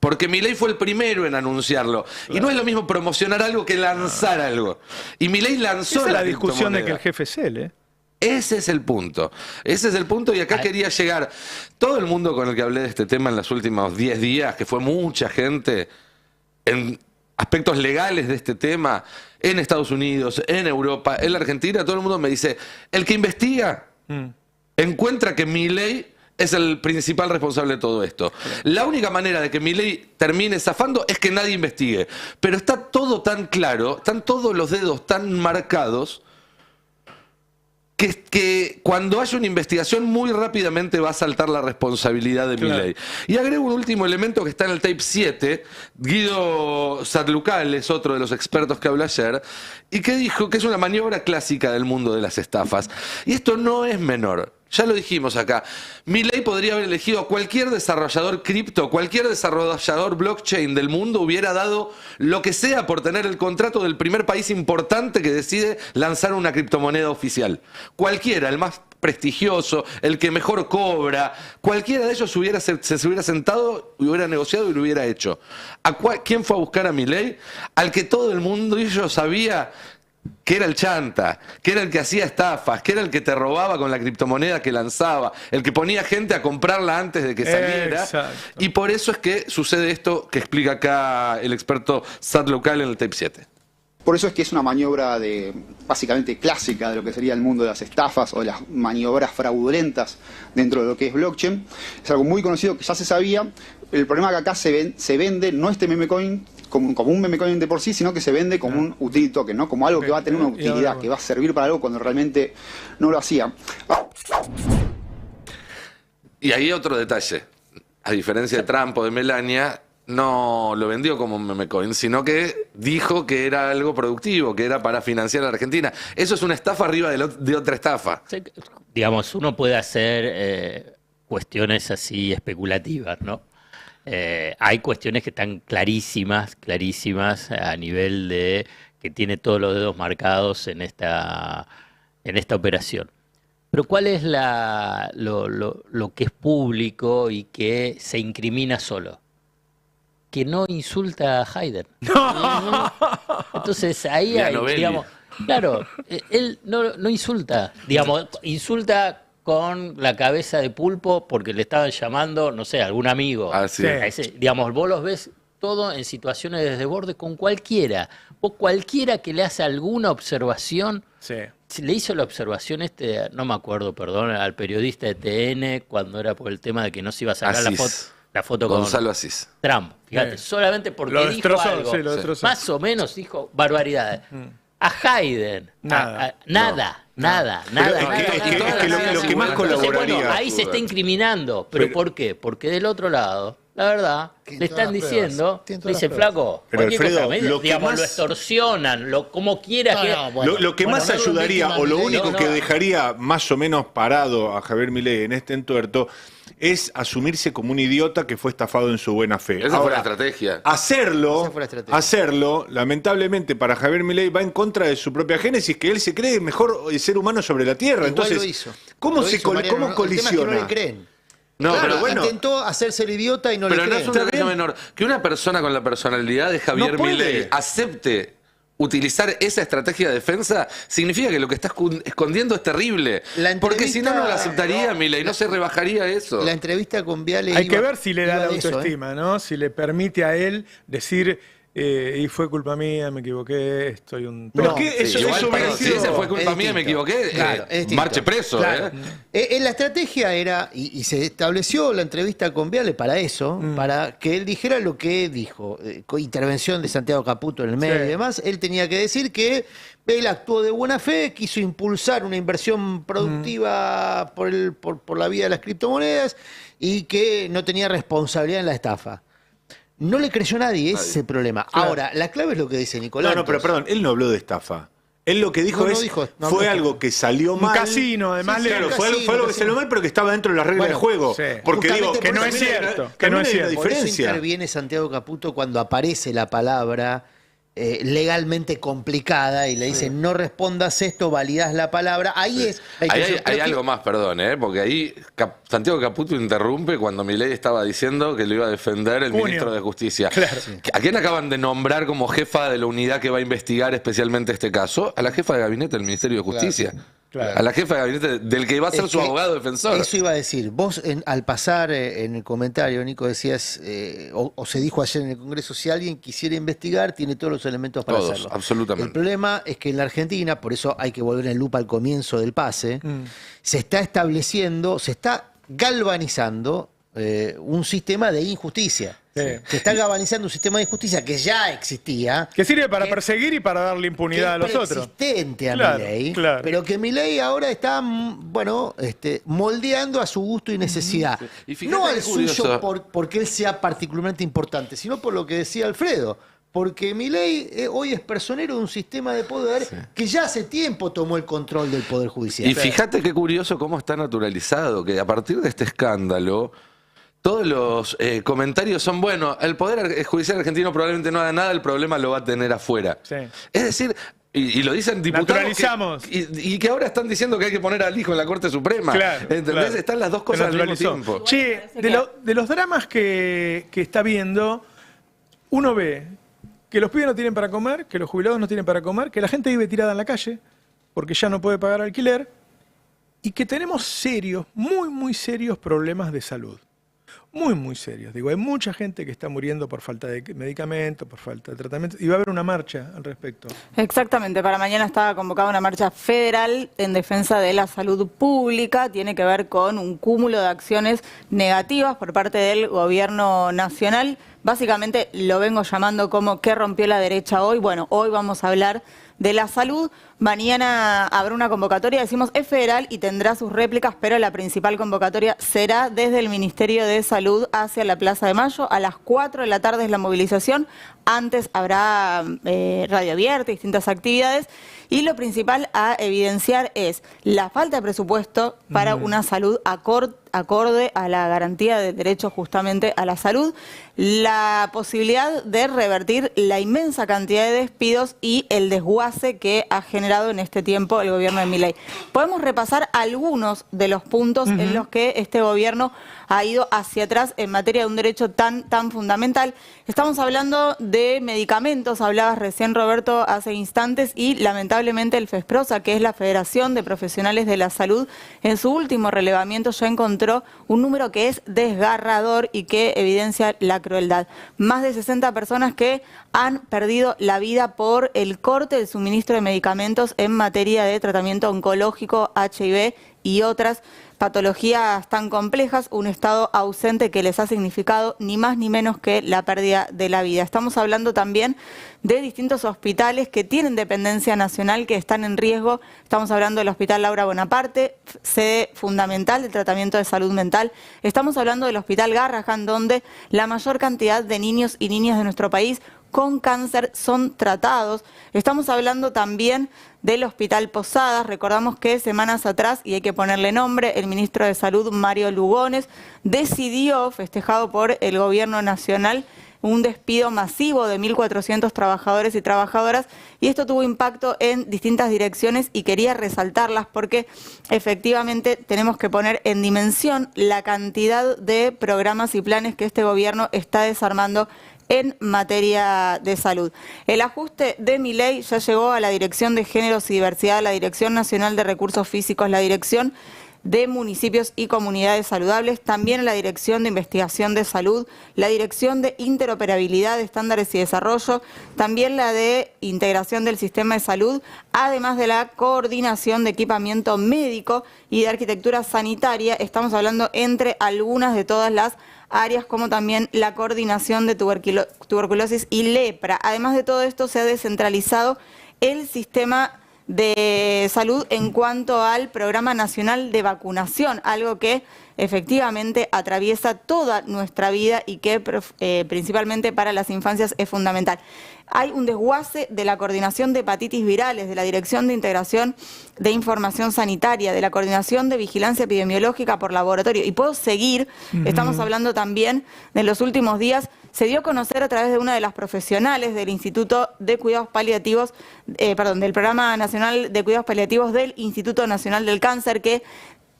Porque Milei fue el primero en anunciarlo. Y no es lo mismo promocionar algo que lanzar algo. Y Milei lanzó Esa es la criptomoneda. discusión de que el jefe es él, ¿eh? Ese es el punto. Ese es el punto y acá quería llegar. Todo el mundo con el que hablé de este tema en los últimos 10 días, que fue mucha gente, en aspectos legales de este tema, en Estados Unidos, en Europa, en la Argentina, todo el mundo me dice, el que investiga encuentra que Milei es el principal responsable de todo esto. La única manera de que Milei termine zafando es que nadie investigue. Pero está todo tan claro, están todos los dedos tan marcados, que cuando haya una investigación muy rápidamente va a saltar la responsabilidad de Milei. Y agrego un último elemento que está en el tape 7. Guido Sadlucal es otro de los expertos que habló ayer y que dijo que es una maniobra clásica del mundo de las estafas. Y esto no es menor. Ya lo dijimos acá. Milei podría haber elegido a cualquier desarrollador cripto, cualquier desarrollador blockchain del mundo, hubiera dado lo que sea por tener el contrato del primer país importante que decide lanzar una criptomoneda oficial. Cualquiera, el más prestigioso, el que mejor cobra, cualquiera de ellos se hubiera sentado y hubiera negociado y lo hubiera hecho. ¿Quién fue a buscar a Milei? Al que todo el mundo ellos sabía que era el chanta, que era el que hacía estafas, que era el que te robaba con la criptomoneda que lanzaba, el que ponía gente a comprarla antes de que saliera. Exacto. Y por eso es que sucede esto que explica acá el experto Sadlucal en el tape 7. Por eso es que es una maniobra básicamente clásica de lo que sería el mundo de las estafas o de las maniobras fraudulentas dentro de lo que es blockchain. Es algo muy conocido que ya se sabía. El problema es que acá se vende no este meme coin como un meme coin de por sí, sino que se vende como un utility token, ¿no? Como algo que va a tener una utilidad, que va a servir para algo cuando realmente no lo hacía. Y ahí otro detalle. A diferencia de Trump o de Melania, no lo vendió como un meme coin, sino que dijo que era algo productivo, que era para financiar a la Argentina. Eso es una estafa arriba de otra estafa. Sí, digamos, uno puede hacer cuestiones así especulativas, ¿no? Hay cuestiones que están clarísimas a nivel de que tiene todos los dedos marcados en esta operación. Pero ¿cuál es lo que es público y que se incrimina solo? Que no insulta a Hayden. Entonces ahí hay, digamos, claro, él no insulta, digamos, insulta con la cabeza de pulpo porque le estaban llamando, no sé, algún amigo. Así Digamos, vos los ves todo en situaciones de desborde con cualquiera. Vos cualquiera que le hace alguna observación, si le hizo la observación no me acuerdo, perdón, al periodista de TN cuando era por el tema de que no se iba a sacar la foto con Gonzalo Asís. Trump. Fíjate, solamente porque lo dijo destrozó, algo, lo destrozó. más o menos dijo barbaridades. A Hayden, nada. Lo que más colaboraría. Bueno, ahí se está incriminando. ¿Pero por qué? Porque del otro lado, la verdad, le están diciendo, dice flaco, pero Alfredo, digamos, lo extorsionan, como quiera que. Lo que más ayudaría, o lo único que dejaría más o menos parado a Javier Milei en este entuerto, es asumirse como un idiota que fue estafado en su buena fe. Esa fue la estrategia. Hacerlo, lamentablemente para Javier Milei va en contra de su propia génesis, que él se cree mejor ser humano sobre la Tierra. Igual entonces, lo hizo. ¿cómo Colisiona? colisiona? El tema es que no le creen. No, Claro, pero bueno. intentó hacerse el idiota y no Pero le no creen. es un dato menor. Que una persona con la personalidad de Javier No puede. Milei acepte utilizar esa estrategia de defensa significa que lo que está escondiendo es terrible. Porque si no, no la aceptaría Milei, no se rebajaría eso. La entrevista con Viale Hay iba- que ver si le da iba la de eso, autoestima, ¿no? Si le permite a él decir, y fue culpa mía, me equivoqué, estoy un... Pero No, ¿qué? Eso Igual, hubiera perdón, si sido- ese fue culpa es mía, me distinto. equivoqué, Claro, es distinto. marche preso. Claro. La estrategia era, y se estableció la entrevista con Viale para eso, para que él dijera lo que dijo. Con intervención de Santiago Caputo en el medio y demás, él tenía que decir que él actuó de buena fe, quiso impulsar una inversión productiva por la vía de las criptomonedas y que no tenía responsabilidad en la estafa. No le creyó nadie, ese es el problema. Claro. Ahora, la clave es lo que dice Nicolás. No, pero perdón, él no habló de estafa. Él lo que dijo No fue habló. algo que salió Un mal. casino, además le... Claro, fue casino, algo que casino. salió mal, pero que estaba dentro de las reglas Bueno, del juego. sí. Porque digo, Justamente que no por es eso cierto, que también no es hay una cierto. Por eso diferencia. interviene Santiago Caputo cuando aparece la palabra legalmente complicada y le dice no respondas esto, validás la palabra. Ahí es. Hay algo más, perdón, porque ahí Santiago Caputo interrumpe cuando Milei estaba diciendo que lo iba a defender el Junio. ministro de Justicia. Claro. ¿A quién acaban de nombrar como jefa de la unidad que va a investigar especialmente este caso? A la jefa de gabinete del Ministerio de Justicia. Claro. A la jefa de gabinete del que va a ser Es su que abogado defensor. Eso iba a decir. Vos, al pasar en el comentario, Nico, decías, o se dijo ayer en el Congreso, si alguien quisiera investigar, tiene todos los elementos para Todos, hacerlo. absolutamente. El problema es que en la Argentina, por eso hay que volver en lupa al comienzo del pase, se está estableciendo, se está galvanizando un sistema de injusticia. Se está galvanizando un sistema de justicia que ya existía. Que sirve para perseguir y para darle impunidad a los otros. Existente a Claro, Milei, claro. pero que Milei ahora está, bueno, moldeando a su gusto y necesidad. Y fíjate No qué al suyo curioso. porque él sea particularmente importante, sino por lo que decía Alfredo. Porque Milei hoy es personero de un sistema de poder que ya hace tiempo tomó el control del Poder Judicial. Y fíjate qué curioso cómo está naturalizado, que a partir de este escándalo, todos los comentarios son, bueno, el Poder Judicial argentino probablemente no haga nada, el problema lo va a tener afuera. Sí. Es decir, y lo dicen diputados Naturalizamos. y que ahora están diciendo que hay que poner al hijo en la Corte Suprema. Claro, ¿Entendés? claro. Están las dos Se cosas al mismo naturalizó. tiempo. Che, de los dramas que está viendo, uno ve que los pibes no tienen para comer, que los jubilados no tienen para comer, que la gente vive tirada en la calle porque ya no puede pagar alquiler y que tenemos serios, muy, muy serios problemas de salud. Muy, muy serios. Digo, hay mucha gente que está muriendo por falta de medicamentos, por falta de tratamiento, y va a haber una marcha al respecto. Exactamente, para mañana estaba convocada una marcha federal en defensa de la salud pública. Tiene que ver con un cúmulo de acciones negativas por parte del gobierno nacional. Básicamente lo vengo llamando como ¿qué rompió la derecha hoy? Bueno, hoy vamos a hablar de la salud. Mañana habrá una convocatoria, decimos es federal y tendrá sus réplicas, pero la principal convocatoria será desde el Ministerio de Salud hacia la Plaza de Mayo. A las 4 de la tarde es la movilización. Antes habrá radio abierta, distintas actividades. Y lo principal a evidenciar es la falta de presupuesto para una salud acorde a la garantía del derecho justamente a la salud, la posibilidad de revertir la inmensa cantidad de despidos y el desguace que ha generado en este tiempo el gobierno de Milei. Podemos repasar algunos de los puntos en los que este gobierno ha ido hacia atrás en materia de un derecho tan fundamental. Estamos hablando de medicamentos, hablabas recién Roberto hace instantes, y lamentablemente el FESPROSA, que es la Federación de Profesionales de la Salud, en su último relevamiento ya encontró un número que es desgarrador y que evidencia la crueldad. Más de 60 personas que han perdido la vida por el corte del suministro de medicamentos en materia de tratamiento oncológico, HIV y otras patologías tan complejas, un estado ausente que les ha significado ni más ni menos que la pérdida de la vida. Estamos hablando también de distintos hospitales que tienen dependencia nacional que están en riesgo. Estamos hablando del Hospital Laura Bonaparte, sede fundamental del tratamiento de salud mental. Estamos hablando del Hospital Garrahan, donde la mayor cantidad de niños y niñas de nuestro país con cáncer son tratados. Estamos hablando también del Hospital Posadas. Recordamos que semanas atrás, y hay que ponerle nombre, el ministro de Salud, Mario Lugones, decidió, festejado por el gobierno nacional, un despido masivo de 1.400 trabajadores y trabajadoras, y esto tuvo impacto en distintas direcciones y quería resaltarlas porque efectivamente tenemos que poner en dimensión la cantidad de programas y planes que este gobierno está desarmando en materia de salud. El ajuste de Milei ya llegó a la Dirección de Géneros y Diversidad, la Dirección Nacional de Recursos Físicos, la Dirección de Municipios y Comunidades Saludables, también la Dirección de Investigación de Salud, la Dirección de Interoperabilidad, Estándares y Desarrollo, también la de Integración del Sistema de Salud, además de la Coordinación de Equipamiento Médico y de Arquitectura Sanitaria. Estamos hablando entre algunas de todas las áreas, como también la coordinación de tuberculosis y lepra. Además de todo esto, se ha descentralizado el sistema de salud en cuanto al Programa Nacional de Vacunación, algo que efectivamente atraviesa toda nuestra vida y que principalmente para las infancias es fundamental. Hay un desguace de la coordinación de hepatitis virales, de la Dirección de Integración de Información Sanitaria, de la Coordinación de Vigilancia Epidemiológica por Laboratorio. Y puedo seguir, estamos hablando también de los últimos días, se dio a conocer a través de una de las profesionales del Instituto de Cuidados Paliativos, del Programa Nacional de Cuidados Paliativos del Instituto Nacional del Cáncer, que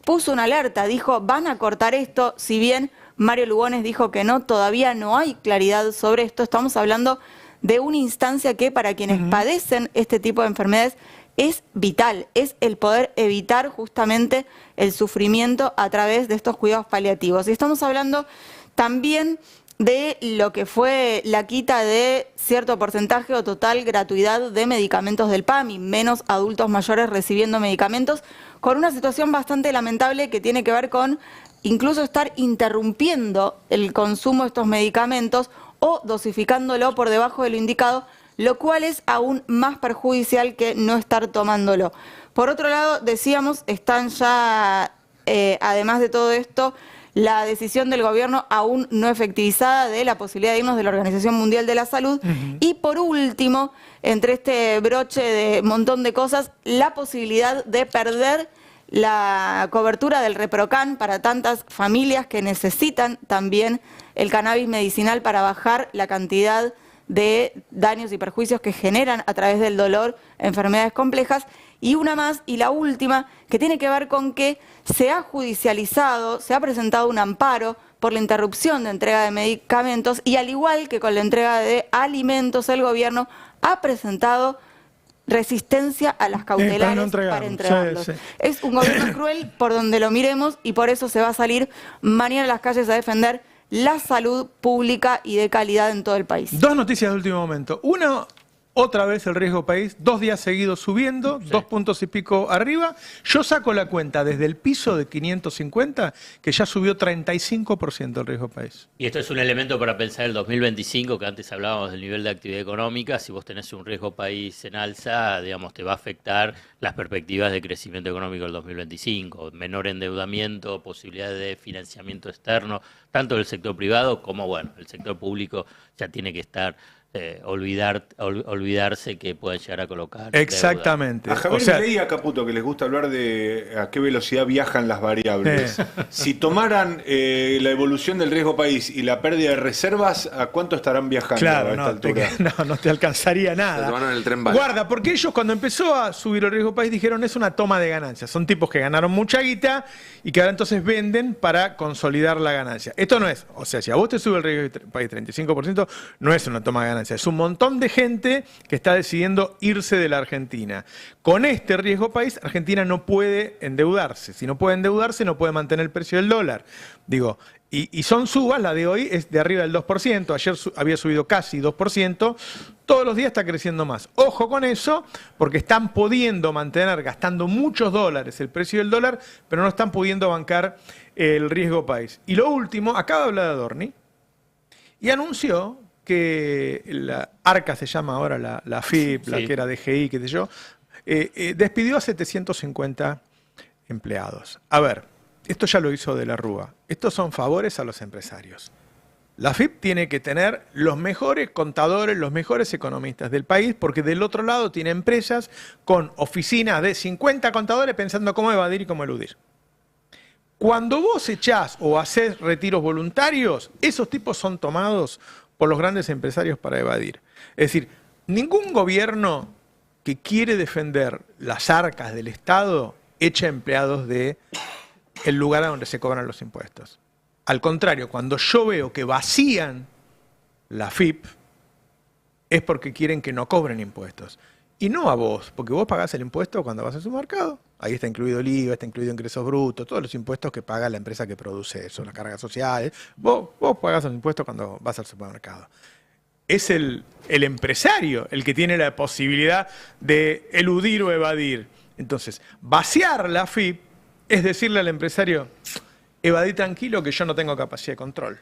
puso una alerta, dijo, van a cortar esto, si bien Mario Lugones dijo que no, todavía no hay claridad sobre esto. Estamos hablando de una instancia que para quienes padecen este tipo de enfermedades es vital, es el poder evitar justamente el sufrimiento a través de estos cuidados paliativos. Y estamos hablando también de lo que fue la quita de cierto porcentaje o total gratuidad de medicamentos del PAMI, menos adultos mayores recibiendo medicamentos, con una situación bastante lamentable que tiene que ver con incluso estar interrumpiendo el consumo de estos medicamentos o dosificándolo por debajo de lo indicado, lo cual es aún más perjudicial que no estar tomándolo. Por otro lado, decíamos, están ya, además de todo esto, la decisión del gobierno aún no efectivizada de la posibilidad de irnos de la Organización Mundial de la Salud. Y por último, entre este broche de montón de cosas, la posibilidad de perder la cobertura del ReproCan para tantas familias que necesitan también el cannabis medicinal para bajar la cantidad de daños y perjuicios que generan a través del dolor enfermedades complejas. Y una más, y la última, que tiene que ver con que se ha judicializado, se ha presentado un amparo por la interrupción de entrega de medicamentos y al igual que con la entrega de alimentos, el gobierno ha presentado resistencia a las cautelares para entregarlos. Sí, sí. Es un gobierno cruel por donde lo miremos y por eso se va a salir mañana a las calles a defender la salud pública y de calidad en todo el país. Dos noticias de último momento. Una, otra vez el riesgo país, 2 días seguidos subiendo, 2 puntos y pico arriba. Yo saco la cuenta desde el piso de 550, que ya subió 35% el riesgo país. Y esto es un elemento para pensar el 2025, que antes hablábamos del nivel de actividad económica. Si vos tenés un riesgo país en alza, digamos, te va a afectar las perspectivas de crecimiento económico del 2025. Menor endeudamiento, posibilidades de financiamiento externo, tanto del sector privado como, bueno, el sector público ya tiene que estar... olvidarse que pueden llegar a colocar. Exactamente. Deuda. A Javier Milei y a Caputo, que les gusta hablar de a qué velocidad viajan las variables. Si tomaran la evolución del riesgo país y la pérdida de reservas, ¿a cuánto estarán viajando a esta altura? No te alcanzaría nada. Se tomaron el tren bala. Guarda, porque ellos cuando empezó a subir el riesgo país dijeron es una toma de ganancias. Son tipos que ganaron mucha guita y que ahora entonces venden para consolidar la ganancia. Esto no es, o sea, si a vos te sube el riesgo país 35%, no es una toma de ganancias. Es un montón de gente que está decidiendo irse de la Argentina. Con este riesgo país, Argentina no puede endeudarse. Si no puede endeudarse, no puede mantener el precio del dólar. Digo, y son subas, la de hoy es de arriba del 2%, ayer había subido casi 2%, todos los días está creciendo más. Ojo con eso, porque están pudiendo mantener, gastando muchos dólares el precio del dólar, pero no están pudiendo bancar el riesgo país. Y lo último, acaba de hablar de Adorni, y anunció que la ARCA se llama ahora, la FIP, sí, la que era DGI, qué sé yo, despidió a 750 empleados. A ver, esto ya lo hizo De la Rúa. Estos son favores a los empresarios. La FIP tiene que tener los mejores contadores, los mejores economistas del país, porque del otro lado tiene empresas con oficinas de 50 contadores pensando cómo evadir y cómo eludir. Cuando vos echás o hacés retiros voluntarios, esos tipos son tomados por los grandes empresarios para evadir. Es decir, ningún gobierno que quiere defender las arcas del Estado echa empleados del lugar a donde se cobran los impuestos. Al contrario, cuando yo veo que vacían la FIP, es porque quieren que no cobren impuestos. Y no a vos, porque vos pagás el impuesto cuando vas al supermercado. Ahí está incluido el IVA, está incluido ingresos brutos, todos los impuestos que paga la empresa que produce eso, las cargas sociales. Vos pagás el impuesto cuando vas al supermercado. Es el empresario el que tiene la posibilidad de eludir o evadir. Entonces, vaciar la FIP es decirle al empresario, evadí tranquilo que yo no tengo capacidad de control.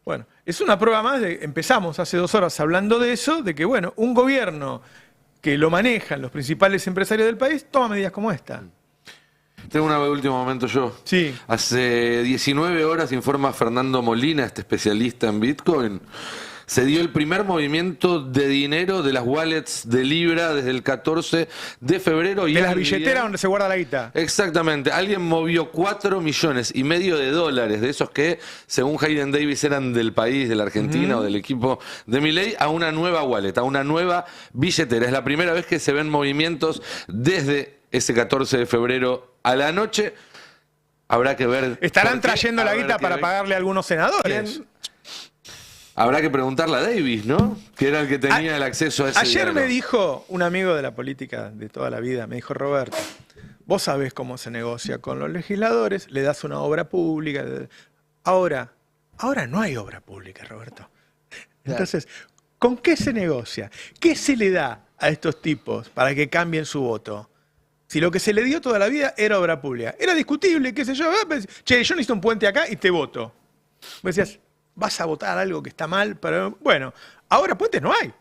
Bueno, es una prueba más de, empezamos hace 2 horas hablando de eso, de que bueno, un gobierno que lo manejan los principales empresarios del país, toma medidas como esta. Tengo una de último momento yo. Sí. Hace 19 horas informa Fernando Molina, este especialista en Bitcoin, se dio el primer movimiento de dinero de las wallets de Libra desde el 14 de febrero. Y de las billeteras donde se guarda la guita. Exactamente. Alguien movió 4,5 millones de dólares, de esos que, según Hayden Davis, eran del país, de la Argentina o del equipo de Milei, a una nueva wallet, a una nueva billetera. Es la primera vez que se ven movimientos desde ese 14 de febrero a la noche. Habrá que ver... Estarán trayendo la guita para pagarle a algunos senadores. ¿Quién? Habrá que preguntarle a Davis, ¿no? Que era el que tenía el acceso a ese Ayer dinero. Me dijo un amigo de la política de toda la vida, me dijo, Roberto, vos sabés cómo se negocia con los legisladores, le das una obra pública. Ahora, Ahora no hay obra pública, Roberto. Entonces, ¿con qué se negocia? ¿Qué se le da a estos tipos para que cambien su voto? Si lo que se le dio toda la vida era obra pública. Era discutible, qué sé yo. Che, yo necesito un puente acá y te voto. Vos decías, vas a votar algo que está mal, pero bueno, ahora puentes no hay.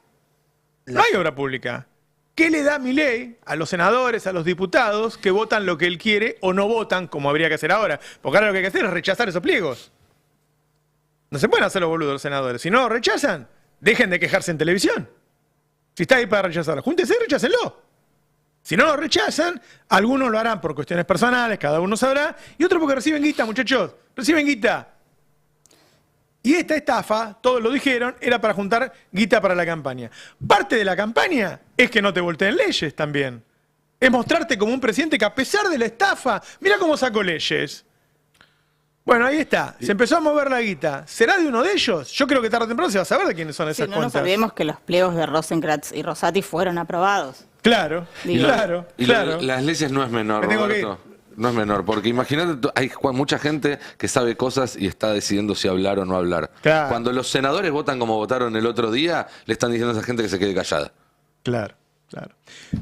No hay obra pública. ¿Qué le da Milei a los senadores, a los diputados que votan lo que él quiere o no votan como habría que hacer ahora? Porque ahora lo que hay que hacer es rechazar esos pliegos. No se pueden hacer los boludos los senadores. Si no rechazan, dejen de quejarse en televisión. Si está ahí para rechazarlo, júntense y rechácenlo. Si no lo rechazan, algunos lo harán por cuestiones personales, cada uno sabrá, y otros porque reciben guita, muchachos. Reciben guita. Y esta estafa, todos lo dijeron, era para juntar guita para la campaña. Parte de la campaña es que no te volteen leyes también. Es mostrarte como un presidente que a pesar de la estafa, mira cómo sacó leyes. Bueno, ahí está. Se empezó a mover la guita. ¿Será de uno de ellos? Yo creo que tarde o temprano se va a saber de quiénes son esas no cuentas. nos olvidemos que los pliegos de Rosenkrantz y Rosati fueron aprobados. Claro, claro. Las leyes no es menor, Roberto. No es menor, porque imagínate, hay mucha gente que sabe cosas y está decidiendo si hablar o no hablar. Claro. Cuando los senadores votan como votaron el otro día, le están diciendo a esa gente que se quede callada. Claro.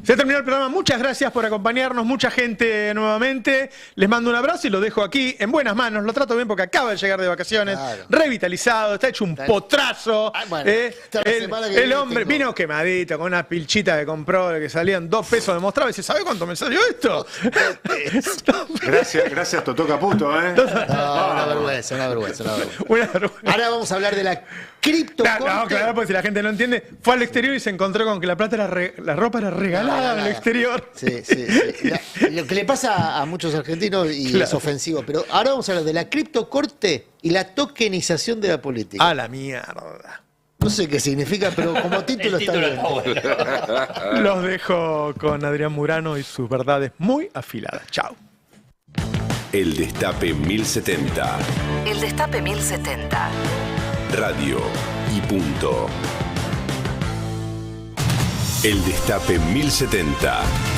Se ha terminado el programa. Muchas gracias por acompañarnos. Mucha gente nuevamente. Les mando un abrazo y lo dejo aquí en buenas manos. Lo trato bien porque acaba de llegar de vacaciones. Claro. Revitalizado. Está hecho un potrazo. El hombre vino quemadito con una pilchita que compró que salían 2 pesos de mostrado. Y dice, ¿sabe cuánto me salió esto? Gracias, Totó Caputo. Una vergüenza. Ahora vamos a hablar de la criptocorte. No, claro, porque si la gente no entiende, fue al exterior y se encontró con que la plata era la ropa era regalada en el exterior. Sí. Lo que le pasa a muchos argentinos y es ofensivo. Pero ahora vamos a hablar de la criptocorte y la tokenización de la política. A la mierda. No sé qué significa, pero como título está bien. Los dejo con Adrián Murano y sus verdades muy afiladas. Chao. El Destape 1070. El Destape 1070. Radio y punto. El Destape 1070.